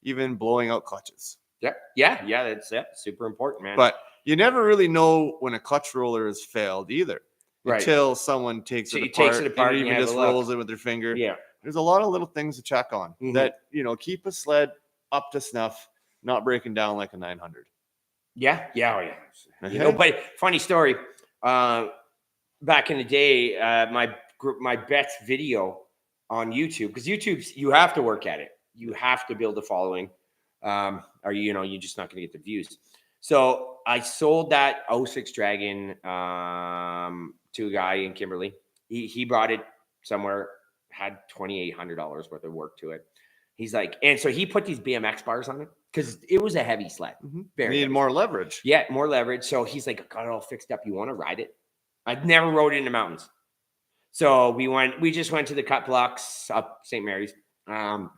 Even blowing out clutches. Yep. Yeah. That's super important, man. But you never really know when a clutch roller has failed either. Until someone takes it apart and even just rolls it with their finger. Yeah. There's a lot of little things to check on that, keep a sled up to snuff, not breaking down like a 900. Yeah. But funny story. Back in the day, my best video on YouTube, because YouTube's, you have to work at it. You have to build a following. Or you're just not going to get the views. So I sold that 06 Dragon to a guy in Kimberley. He brought it somewhere, had $2,800 worth of work to it. He's like, and so he put these BMX bars on it because it was a heavy sled. Needed more leverage. Yeah, more leverage. So he's like, got it all fixed up. You want to ride it? I'd never rode it in the mountains. So we just went to the cut blocks up St. Mary's. And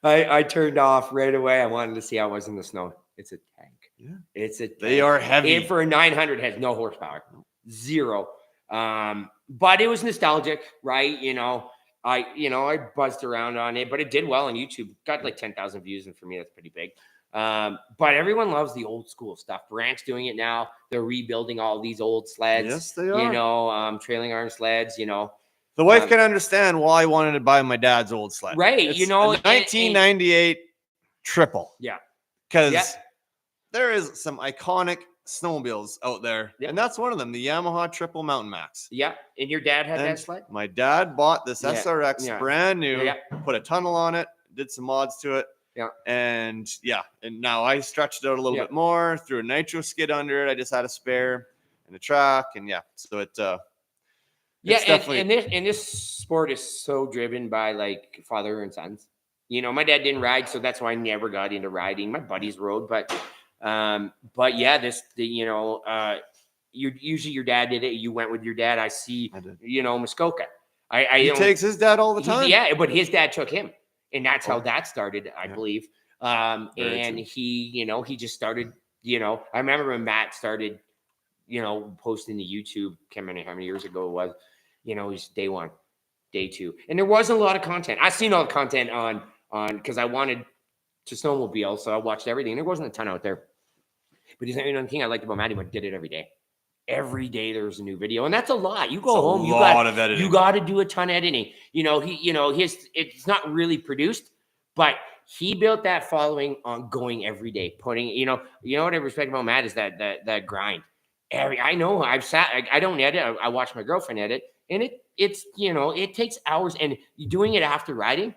I turned off right away. I wanted to see how it was in the snow. It's a tank. Yeah. It's a tank. They are heavy. And for a 900 has no horsepower. 0. But it was nostalgic, right? I buzzed around on it, but it did well on YouTube. Got like 10,000 views, and for me, that's pretty big. But everyone loves the old school stuff. Brandt's doing it now. They're rebuilding all these old sleds. Yes, they are. Trailing arm sleds, The wife can understand why I wanted to buy my dad's old sled. Right. It's a 1998 triple. Yeah. Because there is some iconic snowmobiles out there. Yeah. And that's one of them, the Yamaha Triple Mountain Max. Yeah. And your dad had that sled? My dad bought this SRX brand new, put a tunnel on it, did some mods to it. Yeah. And now I stretched it out a little bit more, threw a nitro skid under it. I just had a spare and a track. And so it and this sport is so driven by like father and sons. My dad didn't ride, so that's why I never got into riding. My buddies rode, but usually your dad did it. You went with your dad. I see, Muskoka. He takes his dad all the time. But his dad took him, and that's how that started, I believe. And he just started. I remember when Matt started, posting to YouTube. Can't remember how many years ago it was. He's day 1, day 2, and there wasn't a lot of content. I seen all the content on because I wanted to snowmobile, so I watched everything. There wasn't a ton out there. But the thing I liked about Matty, but did it every day. Every day there was a new video, and that's a lot. You go home, you got to do a ton of editing. It's not really produced, but he built that following on going every day, putting. What I respect about Matt is that grind. I know I've sat. I don't edit. I watch my girlfriend edit, and it takes hours, and doing it after riding,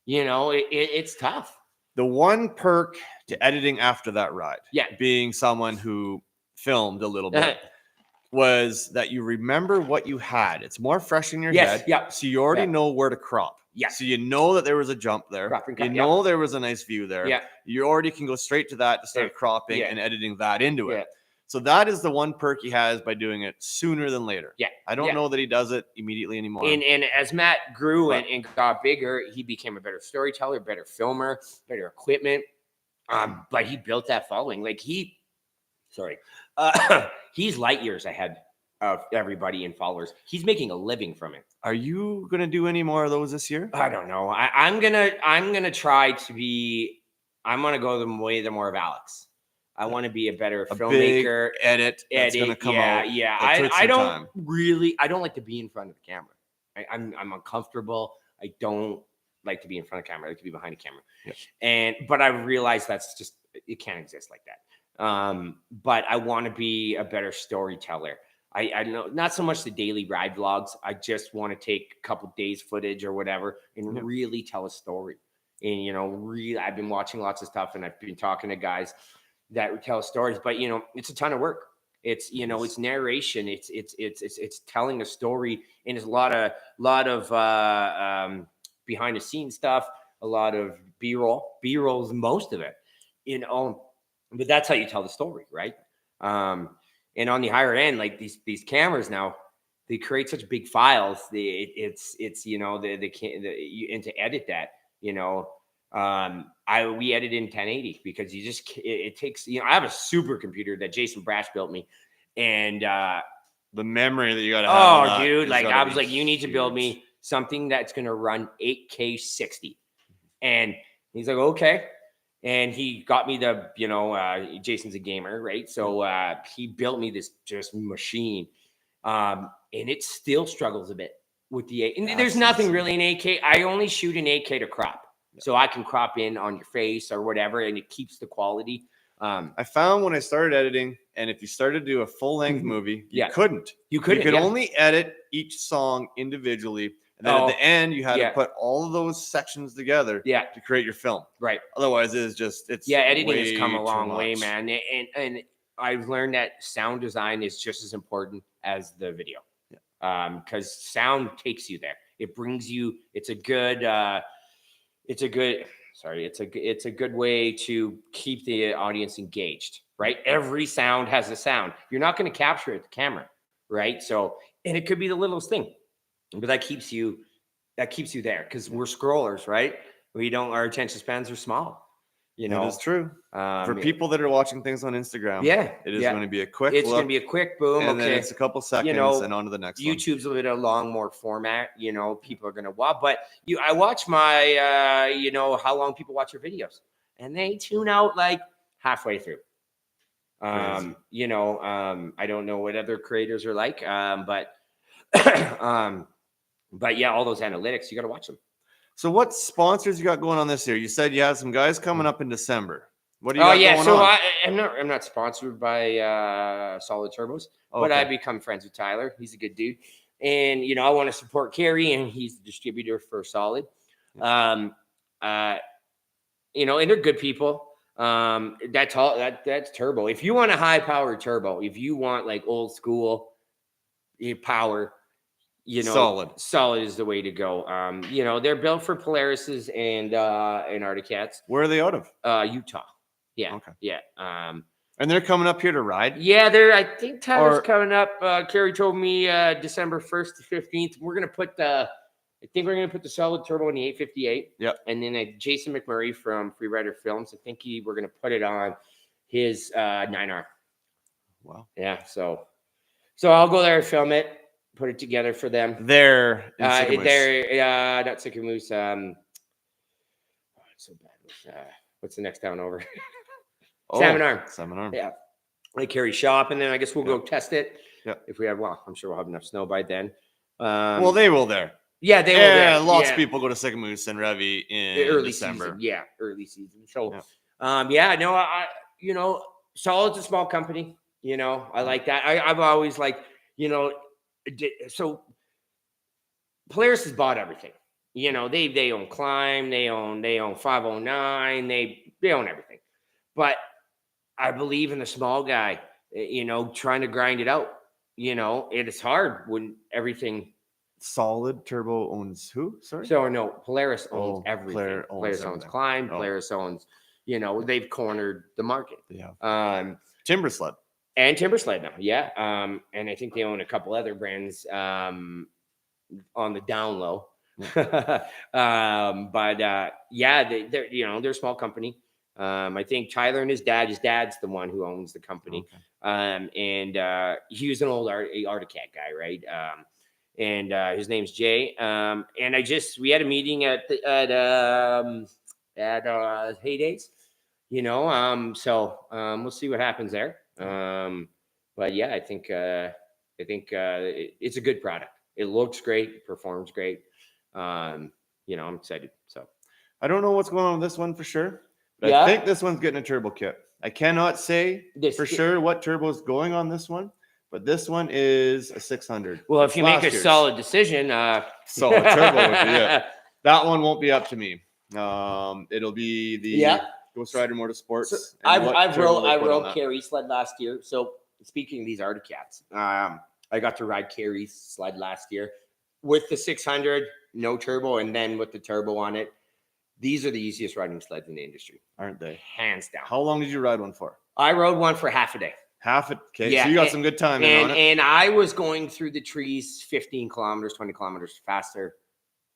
it's tough. The one perk to editing after that ride, being someone who filmed a little bit, was that you remember what you had. It's more fresh in your head. Yeah. So you already know where to crop. Yeah. So you know that there was a jump there. Know there was a nice view there. Yeah. You already can go straight to that to start cropping and editing that into it. So that is the one perk he has by doing it sooner than later. Yeah. I don't know that he does it immediately anymore. And as Matt grew and got bigger, he became a better storyteller, better filmer, better equipment. But he built that following. Like he's light years ahead of everybody in followers. He's making a living from it. Are you gonna do any more of those this year? I don't know. I'm gonna try to be. I'm gonna go the way more of Alex. I want to be a better filmmaker. Big edit that's gonna come out. Yeah. I don't like to be in front of the camera. I'm uncomfortable. I don't like to be in front of the camera. I like to be behind the camera. Yeah. But I realize that's just, it can't exist like that. But I want to be a better storyteller. I know not so much the daily ride vlogs. I just want to take a couple days footage or whatever and really tell a story. And, you know, really, I've been watching lots of stuff and I've been talking to guys that tell stories, but you know, it's a ton of work. It's, you know, it's narration. It's telling a story, and it's a lot of behind the scenes stuff, a lot of B-roll. B-roll is most of it, you know, but that's how you tell the story, right? And on the higher end, like these cameras now, they create such big files. It's you know, they can't, and to edit that, you know, we edited in 1080 because it takes, you know, I have a supercomputer that Jason Brash built me, and the memory that you gotta have. Oh, dude, like I was like, you need to build me something that's gonna run 8K 60, and he's like, okay, and he got me the, you know, Jason's a gamer, right? So he built me this just machine, and it still struggles a bit with the 8. And there's nothing really in 8K. I only shoot in 8K to crop. So I can crop in on your face or whatever, and it keeps the quality. I found when I started editing, and if you started to do a full-length movie, you couldn't. You couldn't. You could only edit each song individually, and then at the end, you had to put all of those sections together to create your film. Right. Otherwise, it's editing has come a long way, man. And I've learned that sound design is just as important as the video. Because sound takes you there. It brings you. It's a good way to keep the audience engaged, right? Every sound has a sound. You're not going to capture it with the camera, right? So, and it could be the littlest thing, but that keeps you there, because we're scrollers, right? Our attention spans are small. You know, that is true. For people that are watching things on Instagram, it is going to be a quick It's going to be a quick boom. And then it's a couple seconds, you know, and on to the next one. YouTube's a little long, more format. You know, people are going to watch. But I watch my, you know, how long people watch your videos. And they tune out like halfway through. You know, I don't know what other creators are like. But yeah, all those analytics, you got to watch them. So what sponsors you got going on this year? You said you had some guys coming up in December. What do you got going on? I'm not sponsored by Solid Turbos, but I become friends with Tyler. He's a good dude. And, you know, I want to support Kerry, and he's the distributor for Solid. You know, and they're good people. That's all. That's turbo. If you want a high-powered turbo, if you want like old school power, you know, solid is the way to go. You know, they're built for Polarises and Arctic Cats. Where are they out of? Utah. Yeah. Okay. Yeah. And they're coming up here to ride? Yeah, I think Tyler's coming up. Kerry told me December 1st to 15th. I think we're gonna put the Solid Turbo in the 858. Yep. And then Jason McMurray from Freerider Films, I think we're gonna put it on his 9R. Wow. Yeah. So I'll go there and film it. Put it together for them. They're not Sycamoose. It's so bad. What's the next town over? Salmon Arm. Yeah. Like Kerry shop, and then I guess we'll go test it. Yeah. If we have, I'm sure we'll have enough snow by then. Well, they will there. Yeah, they will there. Lots of people go to Sycamoose and Revy in early December. Season. Yeah, early season. So, I you know, Solid's a small company. You know, I like that. I've always like, you know. So Polaris has bought everything. You know, they own Climb, they own 509, they own everything. But I believe in the small guy, you know, trying to grind it out. You know, it is hard when everything. Solid Turbo owns who? Sorry. So no, Polaris owns everything. Polaris owns Climb. Polaris owns, you know, they've cornered the market. Timber Sled. And Timber Sled now, yeah. And I think they own a couple other brands on the down low. Yeah, they're they're a small company. I think Tyler and his dad's the one who owns the company. Okay. And he was an old Articat guy, right? And his name's Jay. And we had a meeting at Heydays, so we'll see what happens there. But yeah, I think it's a good product. It looks great, it performs great. I'm excited. So I don't know what's going on with this one for sure, but I think this one's getting a turbo kit. I cannot say for sure what turbo is going on this one, but this one is a 600. Well, if you make a solid decision, solid turbo would be it. That one won't be up to me. It'll be the Ghost Rider Motorsports. So I rode Carrie's sled last year. So speaking of these Articats, I got to ride Carrie's sled last year with the 600, no turbo, and then with the turbo on it. These are the easiest riding sleds in the industry, aren't they? Hands down. How long did you ride one for? I rode one for half a day. Okay, yeah, so you got some good time on it. And I was going through the trees 15 kilometers, 20 kilometers faster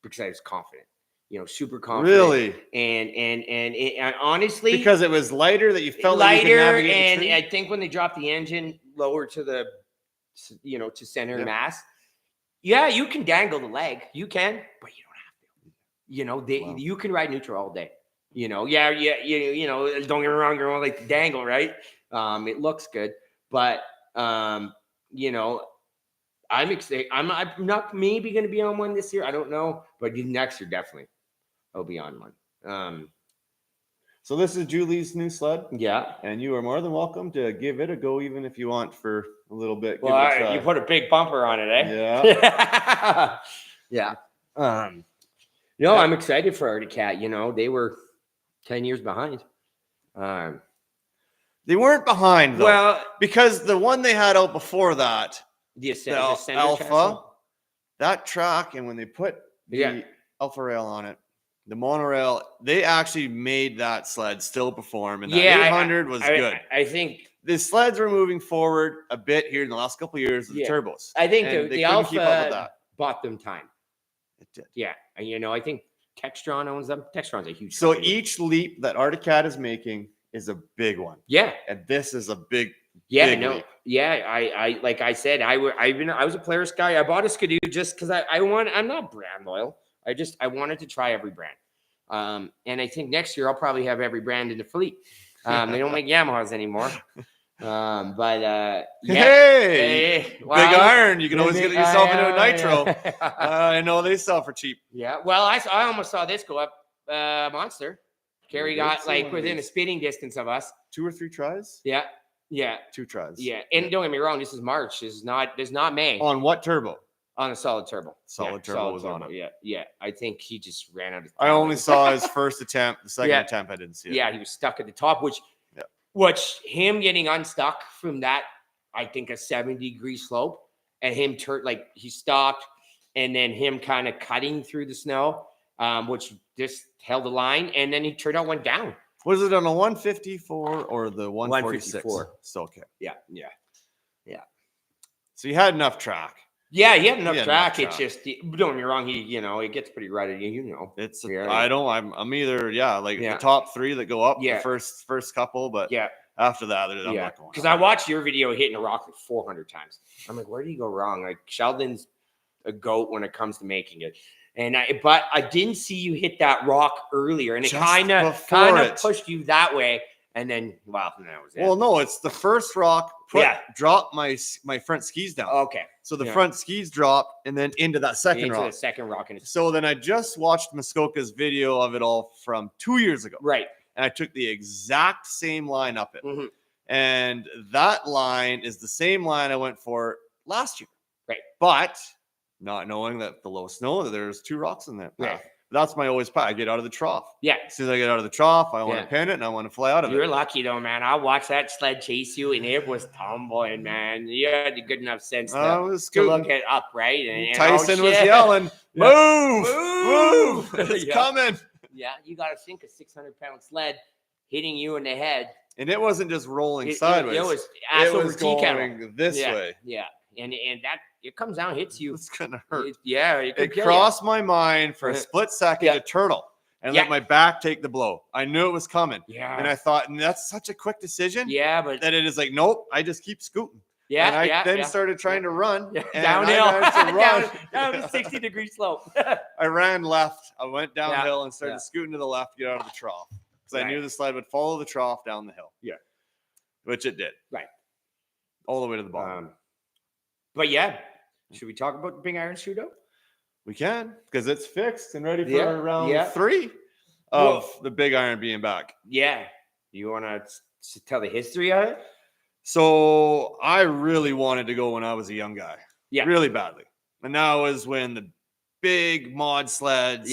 because I was confident. Super confident. Really? And honestly, because it was lighter that you felt lighter, like you could navigate and the tree? I think when they dropped the engine lower to the, to center mass, yeah, you can dangle the leg, you can, but you don't have to. You can ride neutral all day. Don't get me wrong, you're only like to dangle, right? It looks good, but I'm excited. I'm not maybe going to be on one this year. I don't know, but next year definitely. I'll be on one. So this is Julie's new sled. Yeah. And you are more than welcome to give it a go, even if you want for a little bit. Well, you put a big bumper on it, eh? Yeah. Yeah. I'm excited for Articat. They were 10 years behind. They weren't behind, though. Well, because the one they had out before that, the Alpha, chassis? That track, and when they put the Alpha rail on it, the monorail, they actually made that sled still perform, and that 800 was good. I think the sleds were moving forward a bit here in the last couple of years with the turbos. I think the Alpha bought them time. It did. Yeah, and I think Textron owns them. Textron's a huge. So each leap that Articat is making is a big one. Yeah, and this is a big. Yeah, leap. Yeah. I like I said, I was a Polaris guy. I bought a Skidoo just because I'm not brand loyal. I wanted to try every brand. And I think next year I'll probably have every brand in the fleet. They don't make Yamahas anymore. Hey, Big Iron, you can always get yourself into a nitro. I know they sell for cheap. Yeah. Well, I almost saw this go up. Monster. Kerry got within a spitting distance of us. 2 or 3 tries. Yeah. Yeah. 2 tries. Yeah. And don't get me wrong, this is March. There's not May. On what turbo? On a solid turbo. Solid turbo was on it. Yeah. Yeah. I think he just ran out of time. I only saw his first attempt. The second attempt, I didn't see it. Yeah, he was stuck at the top, which him getting unstuck from that, I think a 70-degree slope, and him he stopped, and then him kind of cutting through the snow, which just held the line, and then he turned out went down. Was it on a 154 or the 146? 154. Still okay. Yeah. So you had enough track. Yeah, he had enough track. It's just, don't get me wrong, it gets pretty rutty, It's I'm either the top 3 that go up the first couple, but after that I'm not going. Because I watched your video hitting a rock like 400 times. I'm like, where do you go wrong? Like Sheldon's a goat when it comes to making it. But I didn't see you hit that rock earlier, and it kind of pushed you that way. And then, that was it. Well, no, it's the first rock. Drop my front skis down. Okay. So the front skis drop, and then into that second rock. The second rock. So then I just watched Muskoka's video of it all from 2 years ago. Right. And I took the exact same line up it. Mm-hmm. And that line is the same line I went for last year. Right. But not knowing that the low snow, there's 2 rocks in there. Right. That's my always path. I get out of the trough. Yeah. As soon as I get out of the trough, I want to pin it and I want to fly out of it. You're lucky though, man. I watched that sled chase you and it was tumbling, man. You had the good enough sense to look it up, right? And Tyson was yelling, move! It's coming. Yeah, you got to think a 600-pound sled hitting you in the head. And it wasn't just rolling sideways. It was ass it over was tea kettle. going this way. Yeah. And that it comes down, hits you. It's gonna hurt. It crossed my mind for a split second to turtle and let my back take the blow. I knew it was coming. Yeah. And I thought, and that's such a quick decision. Yeah, but that it is like, nope, I just keep scooting. Yeah. And I then started trying to run. And downhill. I managed to run. down the 60-degree slope. I ran left. I went downhill and started scooting to the left to get out of the trough. Because I knew the sled would follow the trough down the hill. Yeah. Which it did. Right. All the way to the bottom. But yeah. Should we talk about the big iron shootout? We can, because it's fixed and ready for round 3 of the big iron being back. Yeah. You want to tell the history of it? So I really wanted to go when I was a young guy. Yeah. Really badly. And that was when the big mod sleds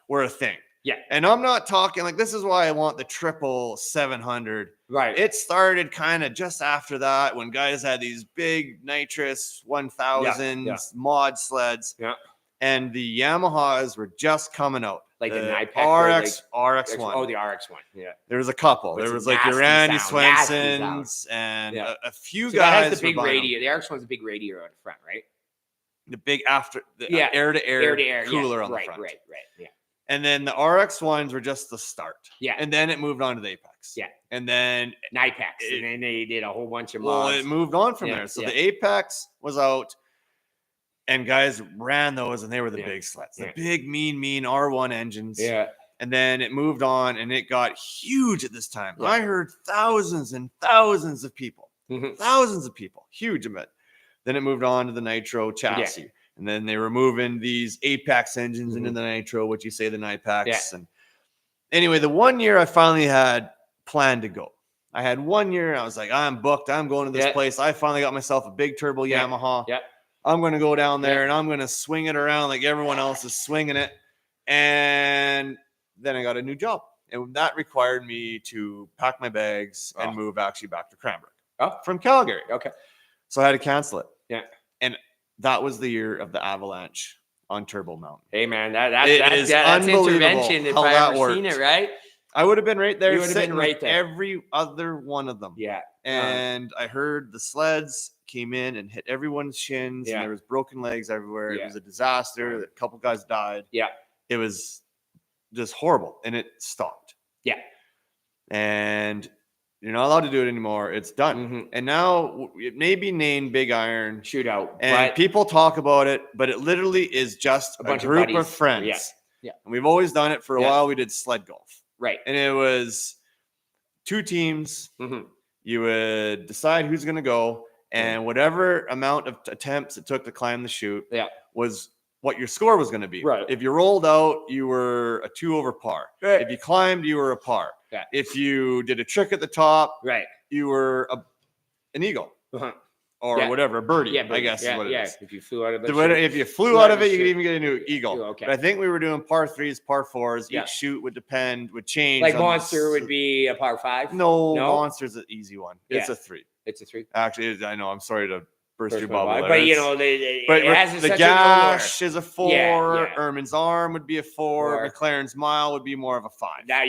were a thing. Yeah. And I'm not talking like, this is why I want the triple 700. Right. It started kind of just after that when guys had these big nitrous 1000s mod sleds. Yeah. And the Yamahas were just coming out. Like the RX1. Oh, the RX1. Yeah. There was a couple. There was like your Randy Swensons and a few guys. That has the big radio. The RX1's a big radio on the front, right? The big air-to-air cooler on the front. Right. Yeah. And then the RX1s were just the start. Yeah. And then it moved on to the Apex. Yeah. And then Nipex. And then they did a whole bunch of mods. Well, it moved on from there. So the Apex was out. And guys ran those, and they were the big sleds. The big, mean R1 engines. Yeah. And then it moved on, and it got huge at this time. Yeah. I heard thousands and thousands of people. Thousands of people. Huge of it. Then it moved on to the Nitro chassis. Yeah. And then they were moving these Apex engines into the Nitro, which you say the Nipex. Yeah. And anyway, the 1 year I finally had planned to go. I had 1 year. I was like, I'm booked. I'm going to this place. I finally got myself a big turbo Yamaha. Yeah. I'm going to go down there and I'm going to swing it around like everyone else is swinging it. And then I got a new job. And that required me to pack my bags and move actually back to Cranbrook from Calgary. Okay. So I had to cancel it. Yeah. And that was the year of the avalanche on Turbo Mountain. Hey, man, that's intervention if I ever seen it, right? I would have been right there. You would have been right there. Every other one of them. Yeah. And I heard the sleds came in and hit everyone's shins. And there was broken legs everywhere. It was a disaster. A couple guys died. Yeah. It was just horrible. And it stopped. Yeah. And you're not allowed to do it anymore. It's done. And now it may be named Big Iron Shootout. And people talk about it, but it literally is just a group of friends. Yeah. Yeah. And we've always done it for a while. We did sled golf. Right. And it was 2 teams. You would decide who's going to go. And whatever amount of attempts it took to climb the chute was what your score was going to be. Right. If you rolled out, you were a 2 over par. Right. If you climbed, you were a par. Yeah. If you did a trick at the top, you were an eagle. Or whatever, a birdie, I guess is what it is. If you flew out of it. If you flew out of it, you could even get a new eagle. Okay. But I think we were doing par 3s, par 4s. Each shoot would change. Like Monster would be a par 5? No, Monster's an easy one. It's a 3. It's a 3. Actually, I know. I'm sorry to burst your bubble. But, you know, it has the Gash is a 4. Ermin's Arm would be a 4. McLaren's Mile would be more of a 5. That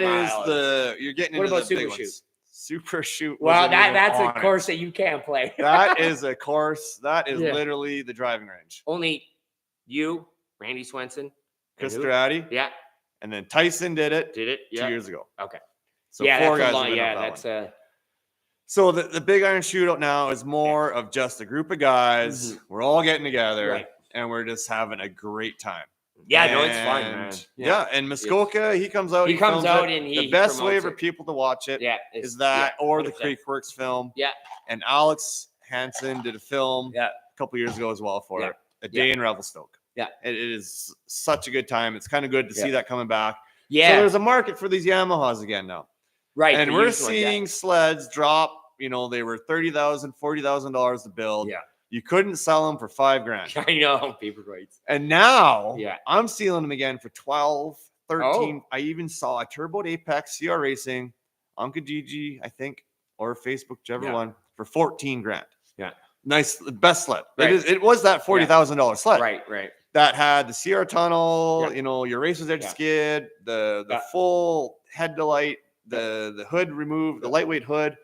is you're getting into the big ones. Super Shoot. Well, that's a course that you can't play. That is a course. That is literally the driving range. Only you, Randy Swenson, Chris Strati. Yeah. And then Tyson did it 2 years ago. Okay. So 4 guys. So the Big Iron Shootout now is more of just a group of guys. We're all getting together and we're just having a great time. Yeah, no, it's fun, man. Yeah, and Muskoka, he comes out. He comes out and the best way for people to watch it is that or the Creekworks film. Yeah. And Alex Hansen did a film a couple years ago as well for it. A Day in Revelstoke. Yeah. It is such a good time. It's kind of good to see that coming back. Yeah. So there's a market for these Yamahas again now. Right. And we're seeing sleds drop, they were $30,000, $40,000 to build. Yeah. You couldn't sell them for $5,000. I know, paperweights. And now I'm sealing them again for 12, 13. I even saw a turbo Apex CR Racing on Kijiji, I think, or Facebook, whichever one, for $14,000. Yeah. Nice, best sled. Right. It was that $40,000 sled. Right. That had the CR tunnel, your racer's edge skid, the full head to light, the hood removed, the lightweight hood,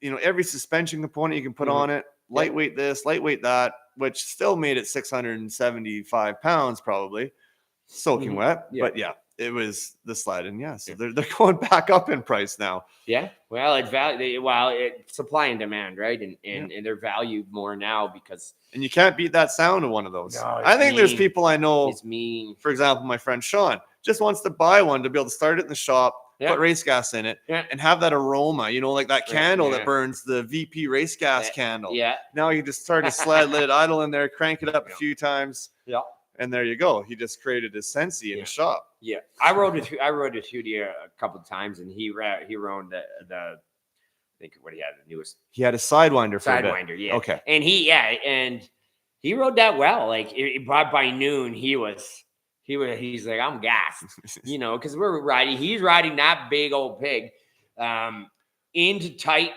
every suspension component you can put on it, lightweight this, lightweight that, which still made it 675 pounds probably, soaking wet. But yeah, it was the sled, and so they're going back up in price now. Yeah, well, it's supply and demand, right? And they're valued more now because. And you can't beat that sound of one of those. No, I think there's people I know. It's mean. For example, my friend Sean just wants to buy one to be able to start it in the shop, put race gas in it, and have that aroma. Like that candle that burns, the VP race gas candle. Yeah. Now you just start a sled, let it idle in there, crank it up a few times. Yeah. And there you go. He just created his Sensi in a shop. Yeah, I rode a Tootie a couple of times, and he rode the I think what he had the newest. He had a Sidewinder for Sidewinder, yeah. Okay. And he rode that well. Like by noon, he's like, I'm gassed, because he's riding that big old pig, into tight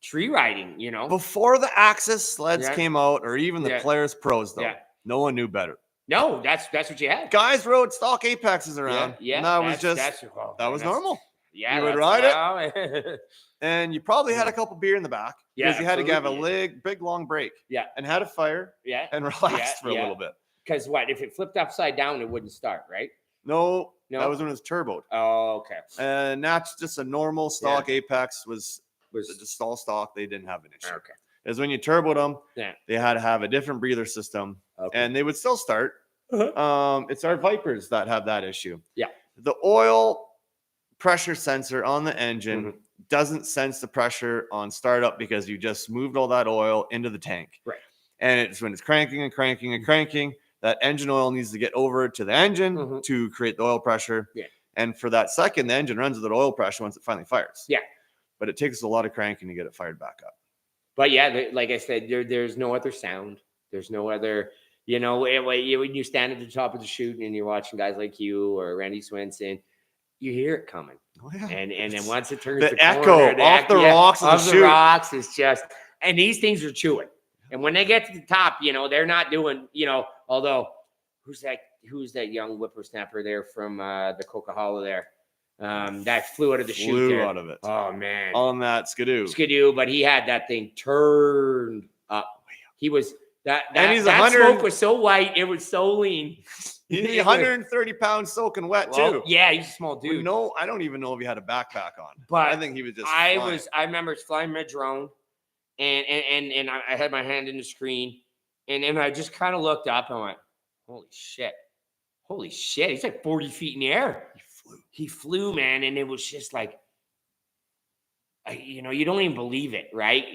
tree riding, Before the Axis sleds came out, or even the Polaris Pros, though, no one knew better. No, that's what you had. Guys rode stock Apexes around. Yeah, and that was normal. Yeah, you would ride it, and you probably had a couple beer in the back because you had to have a big long break. Yeah, and had a fire. Yeah, and relaxed for a little bit. Because if it flipped upside down, it wouldn't start, right? No, that was when it was turboed. Oh, okay. And that's just a normal stock Apex was just all stock. They didn't have an issue. Okay. Is when you turboed them, they had to have a different breather system, and they would still start. It's our Vipers that have that issue. Yeah, the oil pressure sensor on the engine doesn't sense the pressure on startup because you just moved all that oil into the tank. Right, and it's when it's cranking and cranking and cranking, that engine oil needs to get over to the engine to create the oil pressure. Yeah, and for that second, the engine runs with the oil pressure once it finally fires. Yeah, but it takes a lot of cranking to get it fired back up. But yeah, like I said, there's no other sound. There's no other, when you stand at the top of the chute and you're watching guys like you or Randy Swenson, you hear it coming. Oh, yeah. And then once it turns the echo off the rocks of the rocks is just, and these things are chewing. And when they get to the top, they're not doing, although who's that young whippersnapper there from the Coca-Cola there? That flew out of the chute there. Out of it. Oh man. On that skidoo, but he had that thing turned up. He was that smoke was so white, it was so lean. He's 130 pounds soaking wet too. Yeah, he's a small dude. No, I don't even know if he had a backpack on. But I think he was just I remember flying my drone and I had my hand in the screen and I just kind of looked up and went, holy shit. He's like 40 feet in the air. He flew, man. And it was just like, you don't even believe it, right?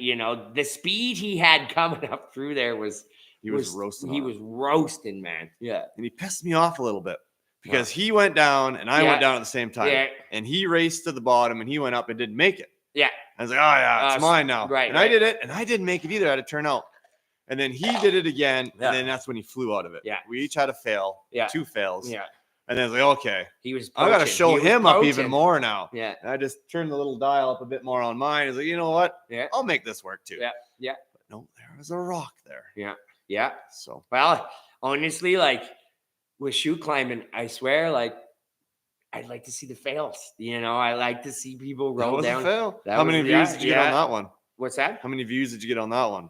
The speed he had coming up through there was roasting. He was roasting, man. Yeah. And he pissed me off a little bit because he went down and I went down at the same time. Yeah. And he raced to the bottom and he went up and didn't make it. Yeah. I was like, oh yeah, it's mine now. Right. And I did it and I didn't make it either. I had to turn out. And then he did it again. And then that's when he flew out of it. Yeah. We each had a fail. Yeah. 2 fails. Yeah. And then I was like, okay, I got to show him up even more now. Yeah. And I just turned the little dial up a bit more on mine. I was like, you know what? Yeah. I'll make this work too. Yeah. Yeah. But no, there was a rock there. Yeah. Yeah. So, well, honestly, like with chute climbing, I swear, like I'd like to see the fails. I like to see people roll down. Fail. How many views did you get on that one? What's that? How many views did you get on that one?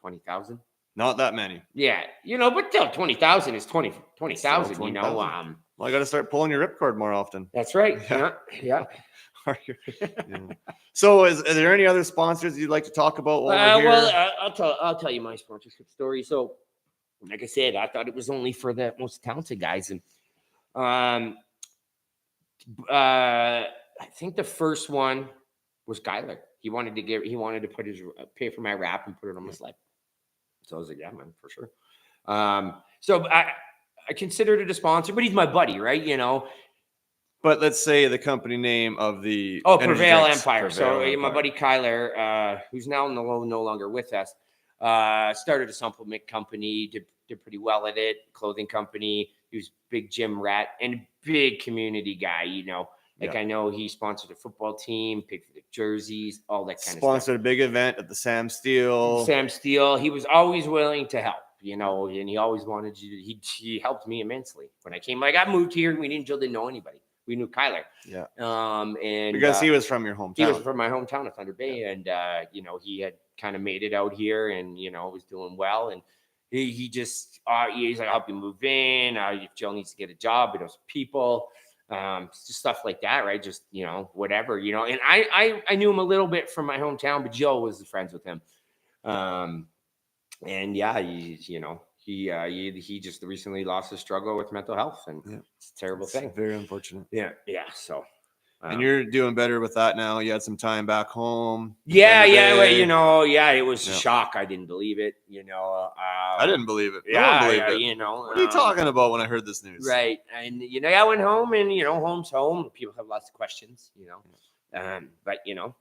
20,000. Not that many. Yeah, but still 20,000 is 20,000. Well, I got to start pulling your ripcord more often. That's right. Yeah. So, is there any other sponsors you'd like to talk about while we're here? Well, I'll tell you my sponsorship story. So, like I said, I thought it was only for the most talented guys, and I think the first one was Geiler. He wanted to pay for my wrap and put it on my sled. So I was like, yeah, man, for sure. So I considered it a sponsor, but he's my buddy, right? But let's say the company name of the Prevail Empire. My buddy Kyler, who's now no longer with us, started a supplement company, did pretty well at it, clothing company. He was big gym rat and big community guy, I know he sponsored a football team, paid for the jerseys, all that kind of stuff. Sponsored a big event at the Sam Steele. He was always willing to help, and he always wanted you. He helped me immensely when I came. I got moved here. We didn't know anybody. Kyler. Yeah. And because he was from your hometown. He was from my hometown of Thunder Bay, and you know, he had kind of made it out here, and you know, was doing well, and he just he's like, I'll help you move in. If Jill needs to get a job, he knows people, just stuff like that, right? Just, you know, whatever, you know. And I knew him a little bit from my hometown, but Jill was friends with him, and yeah, you know. He just recently lost his struggle with mental health, and it's a terrible thing. Very unfortunate. Yeah. So, and you're doing better with that now. You had some time back home. Yeah. Well, you know, it was a shock. I didn't believe it. You know, I didn't believe it. No one believed it. You know, what are you talking about when I heard this news? Right, and you know, I went home, and you know, home's home. People have lots of questions. You know, but you know,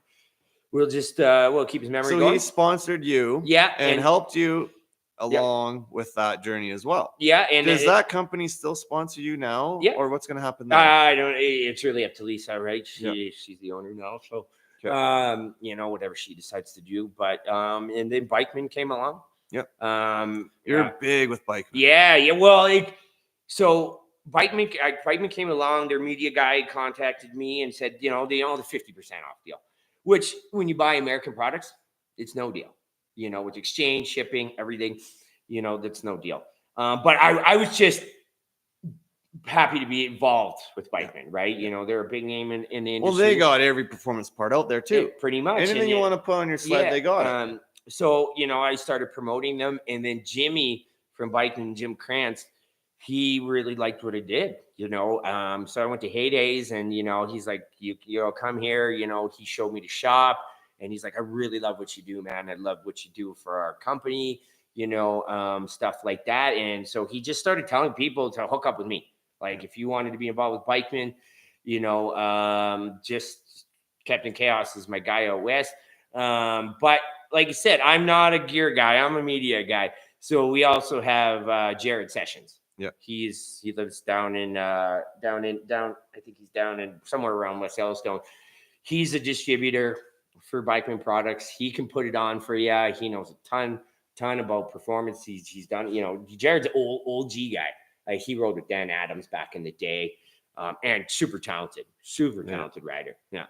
we'll just we'll keep his memory going. So he sponsored you, and helped you along with that journey as well. And does that company still sponsor you now? Or what's going to happen there? I don't. It's really up to Lisa, right? She's the owner now, so you know, whatever she decides to do. But and then Bikeman came along. You're big with Bikeman. Yeah. Well, so Bikeman came along. Their media guy contacted me and said, you know, they own the 50% off deal, which when you buy American products, it's no deal. You know, with exchange, shipping, everything, you know, that's no deal. But I was just happy to be involved with Bikeman, right? You know, they're a big name in the industry. Well, they got every performance part out there too. Pretty much. Anything you want to put on your sled, they got it. So, you know, I started promoting them. And then Jimmy from Bikeman, Jim Krantz, he really liked what I did, you know. So I went to Heydays, and, you know, he's like, you know, come here. You know, he showed me the shop. And he's like, I really love what you do, man. I love what you do for our company, you know, stuff like that. And so he just started telling people to hook up with me. Like, if you wanted to be involved with Bikeman, you know, just Kaptain Khaos is my guy out west. But like I said, I'm not a gear guy. I'm a media guy. So we also have Jared Sessions. Yeah. He lives down in I think he's down in somewhere around West Yellowstone. He's a distributor for Bikeman products. He can put it on for you. He knows a ton about performance. He's done, you know, Jared's an old G guy. Like, he rode with Dan Adams back in the day, and super talented rider. Yeah.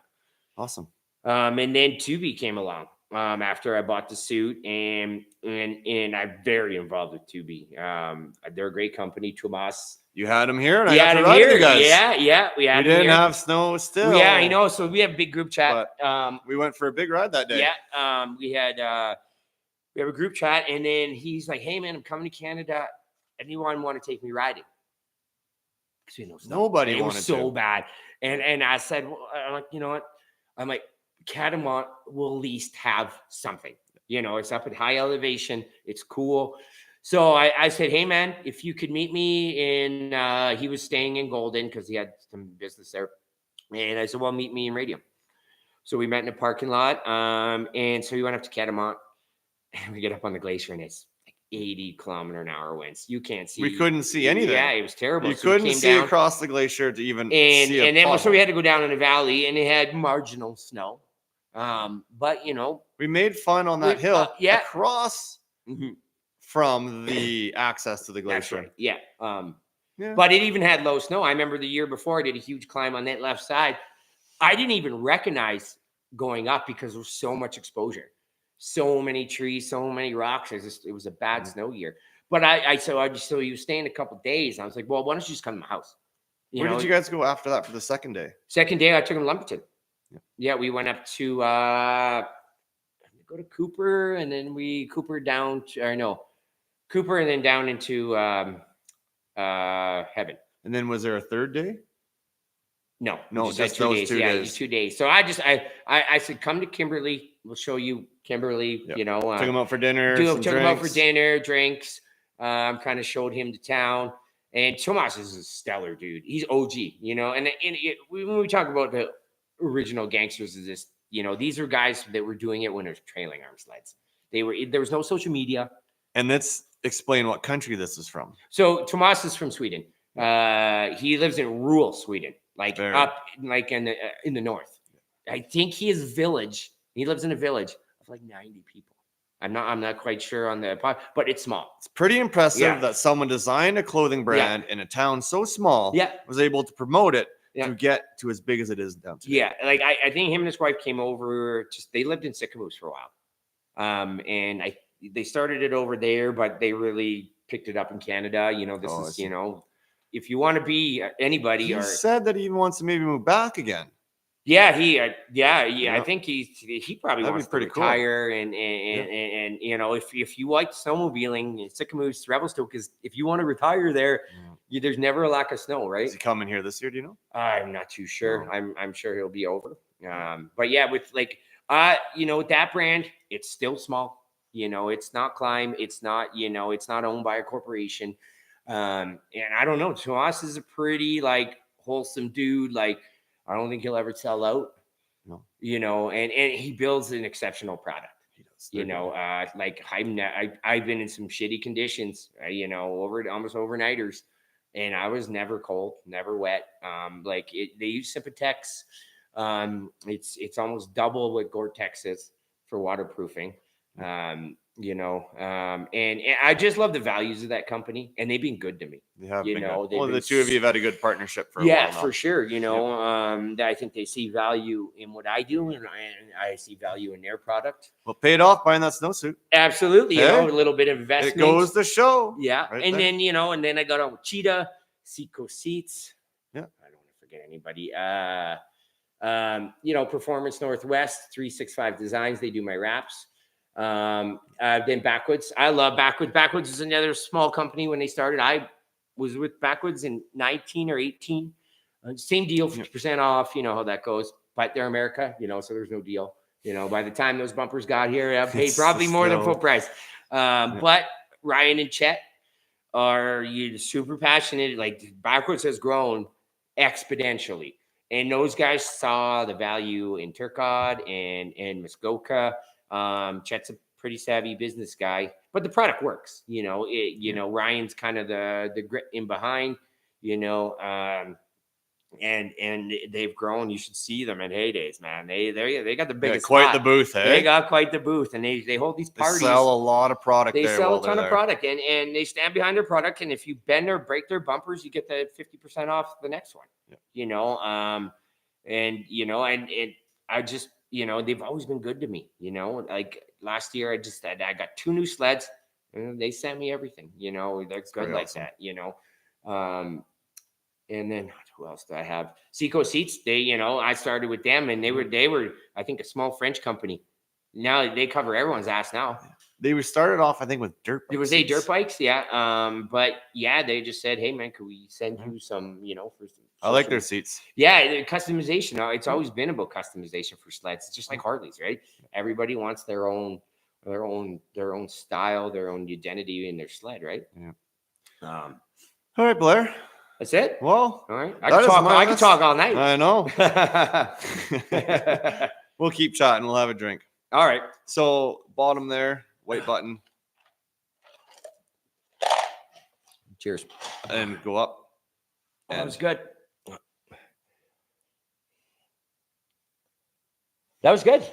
Awesome. And then Tubi came along after I bought the suit, and I'm very involved with Tubi. They're a great company. Tomas. You had him here, and I got to ride with you guys. Yeah. We didn't have snow still. Yeah, I know. So we have a big group chat. We went for a big ride that day. Yeah. We have a group chat, and then he's like, "Hey, man, I'm coming to Canada. Anyone want to take me riding?" Because you know, nobody wanted to. It was so bad. And I said, well, I'm like, you know what? I'm like, Catamount will at least have something. You know, it's up at high elevation. It's cool. So I said, hey, man, if you could meet me in, he was staying in Golden because he had some business there. And I said, well, meet me in Radium. So we met in a parking lot. And so we went up to Catamount, and we get up on the glacier, and it's like 80-kilometer-an-hour winds. You can't see. We couldn't see anything. Yeah, it was terrible. You couldn't see across the glacier to even see and then so we had to go down in the valley, and it had marginal snow. But, you know. We made fun on that hill across from the access to the glacier. Right. Yeah. But it even had low snow. I remember the year before I did a huge climb on that left side. I didn't even recognize going up because there was so much exposure. So many trees, so many rocks. It was a bad snow year. But so you staying a couple of days. I was like, well, why don't you just come to my house? Where did you guys go after that for the second day? Second day, I took him to Lumberton. Yeah, we went up to go to Cooper, and then Cooper and then down into Heaven. And then was there a third day? No, just those 2 days. 2 days. So I said, come to Kimberly. We'll show you Kimberly. Yep. You know, took him out for dinner. Took him out for dinner, drinks. Kind of showed him the town. And Tomas is a stellar dude. He's OG. You know, and when we talk about the original gangsters, is this? You know, these are guys that were doing it when there's trailing arm sleds. There was no social media. And let's explain what country this is from. So Tomas is from Sweden. He lives in rural Sweden, like up like in the north. I think he lives in a village of like 90 people. I'm not quite sure on the pot, but it's small. It's pretty impressive that someone designed a clothing brand in a town so small, was able to promote it Yeah. to get to as big as it is down today. Yeah, like I think him and his wife came over. They lived in Sycamoose for a while, and they started it over there, but they really picked it up in Canada. This is if you want to be anybody, He said that he even wants to maybe move back again. Yeah, I think he probably That'd wants be pretty to retire and if you like snowmobiling, Sycamoose, Revelstoke is if you want to retire there, there's never a lack of snow, right? Is he coming here this year? Do you know? I'm not too sure. No. I'm sure he'll be over. But yeah, with that brand, it's still small. It's not Climb. It's not it's not owned by a corporation. And I don't know. Khaos is a pretty wholesome dude. I don't think he'll ever sell out. No. And he builds an exceptional product. He does. I've been in some shitty conditions, almost overnighters, and I was never cold, never wet. They use Sympatex. It's almost double what Gore-Tex is for waterproofing. And I just love the values of that company, and they've been good to me. They have been good. Well, the two of you have had a good partnership for a while now. For sure. I think they see value in what I do, and I see value in their product. Well, paid off buying that snowsuit. Absolutely. Yeah. A little bit of investment. It goes to show. Yeah. Right and there. then, and then I got on with Cheetah, Seco Seats. Yeah. I don't want to forget anybody. Performance Northwest, 365 Designs. They do my wraps. Then Backwoods. I love Backwoods. Backwoods is another small company when they started. I was with Backwoods in 19 or 18. Same deal, 50% off. You know how that goes. But they're America, so there's no deal. By the time those bumpers got here, I paid probably more than full price. But Ryan and Chet are super passionate. Backwoods has grown exponentially. And those guys saw the value in Turcot and Muskoka. Chet's a pretty savvy business guy, but the product works. Ryan's kind of the grit in behind. And they've grown. You should see them at Heydays, man. They got the biggest quite spot. the booth. Hey? They got quite the booth, and they hold these parties. They sell a lot of product. They there sell a ton of product, and they stand behind their product. And if you bend or break their bumpers, you get the 50% off the next one. Yeah. And I just they've always been good to me. Last year, I got 2 new sleds, and they sent me everything. They're good like awesome. that. And then who else do I have? Seco Seats. I started with them, and they were I think a small French company. Now they cover everyone's ass now. They were started off, I think, with dirt bikes. It was dirt bikes, yeah. But yeah, they just said, "Hey, man, could we send you some, for some?" I like their seats. Yeah, the customization. It's always been about customization for sleds. It's just like Harleys, right? Everybody wants their own style, their own identity in their sled, right? Yeah. All right, Blair. That's it. Well, all right. I can talk all night. I know. We'll keep chatting. We'll have a drink. All right. So bottom there, white button. Cheers. And go up. That was good. That was good.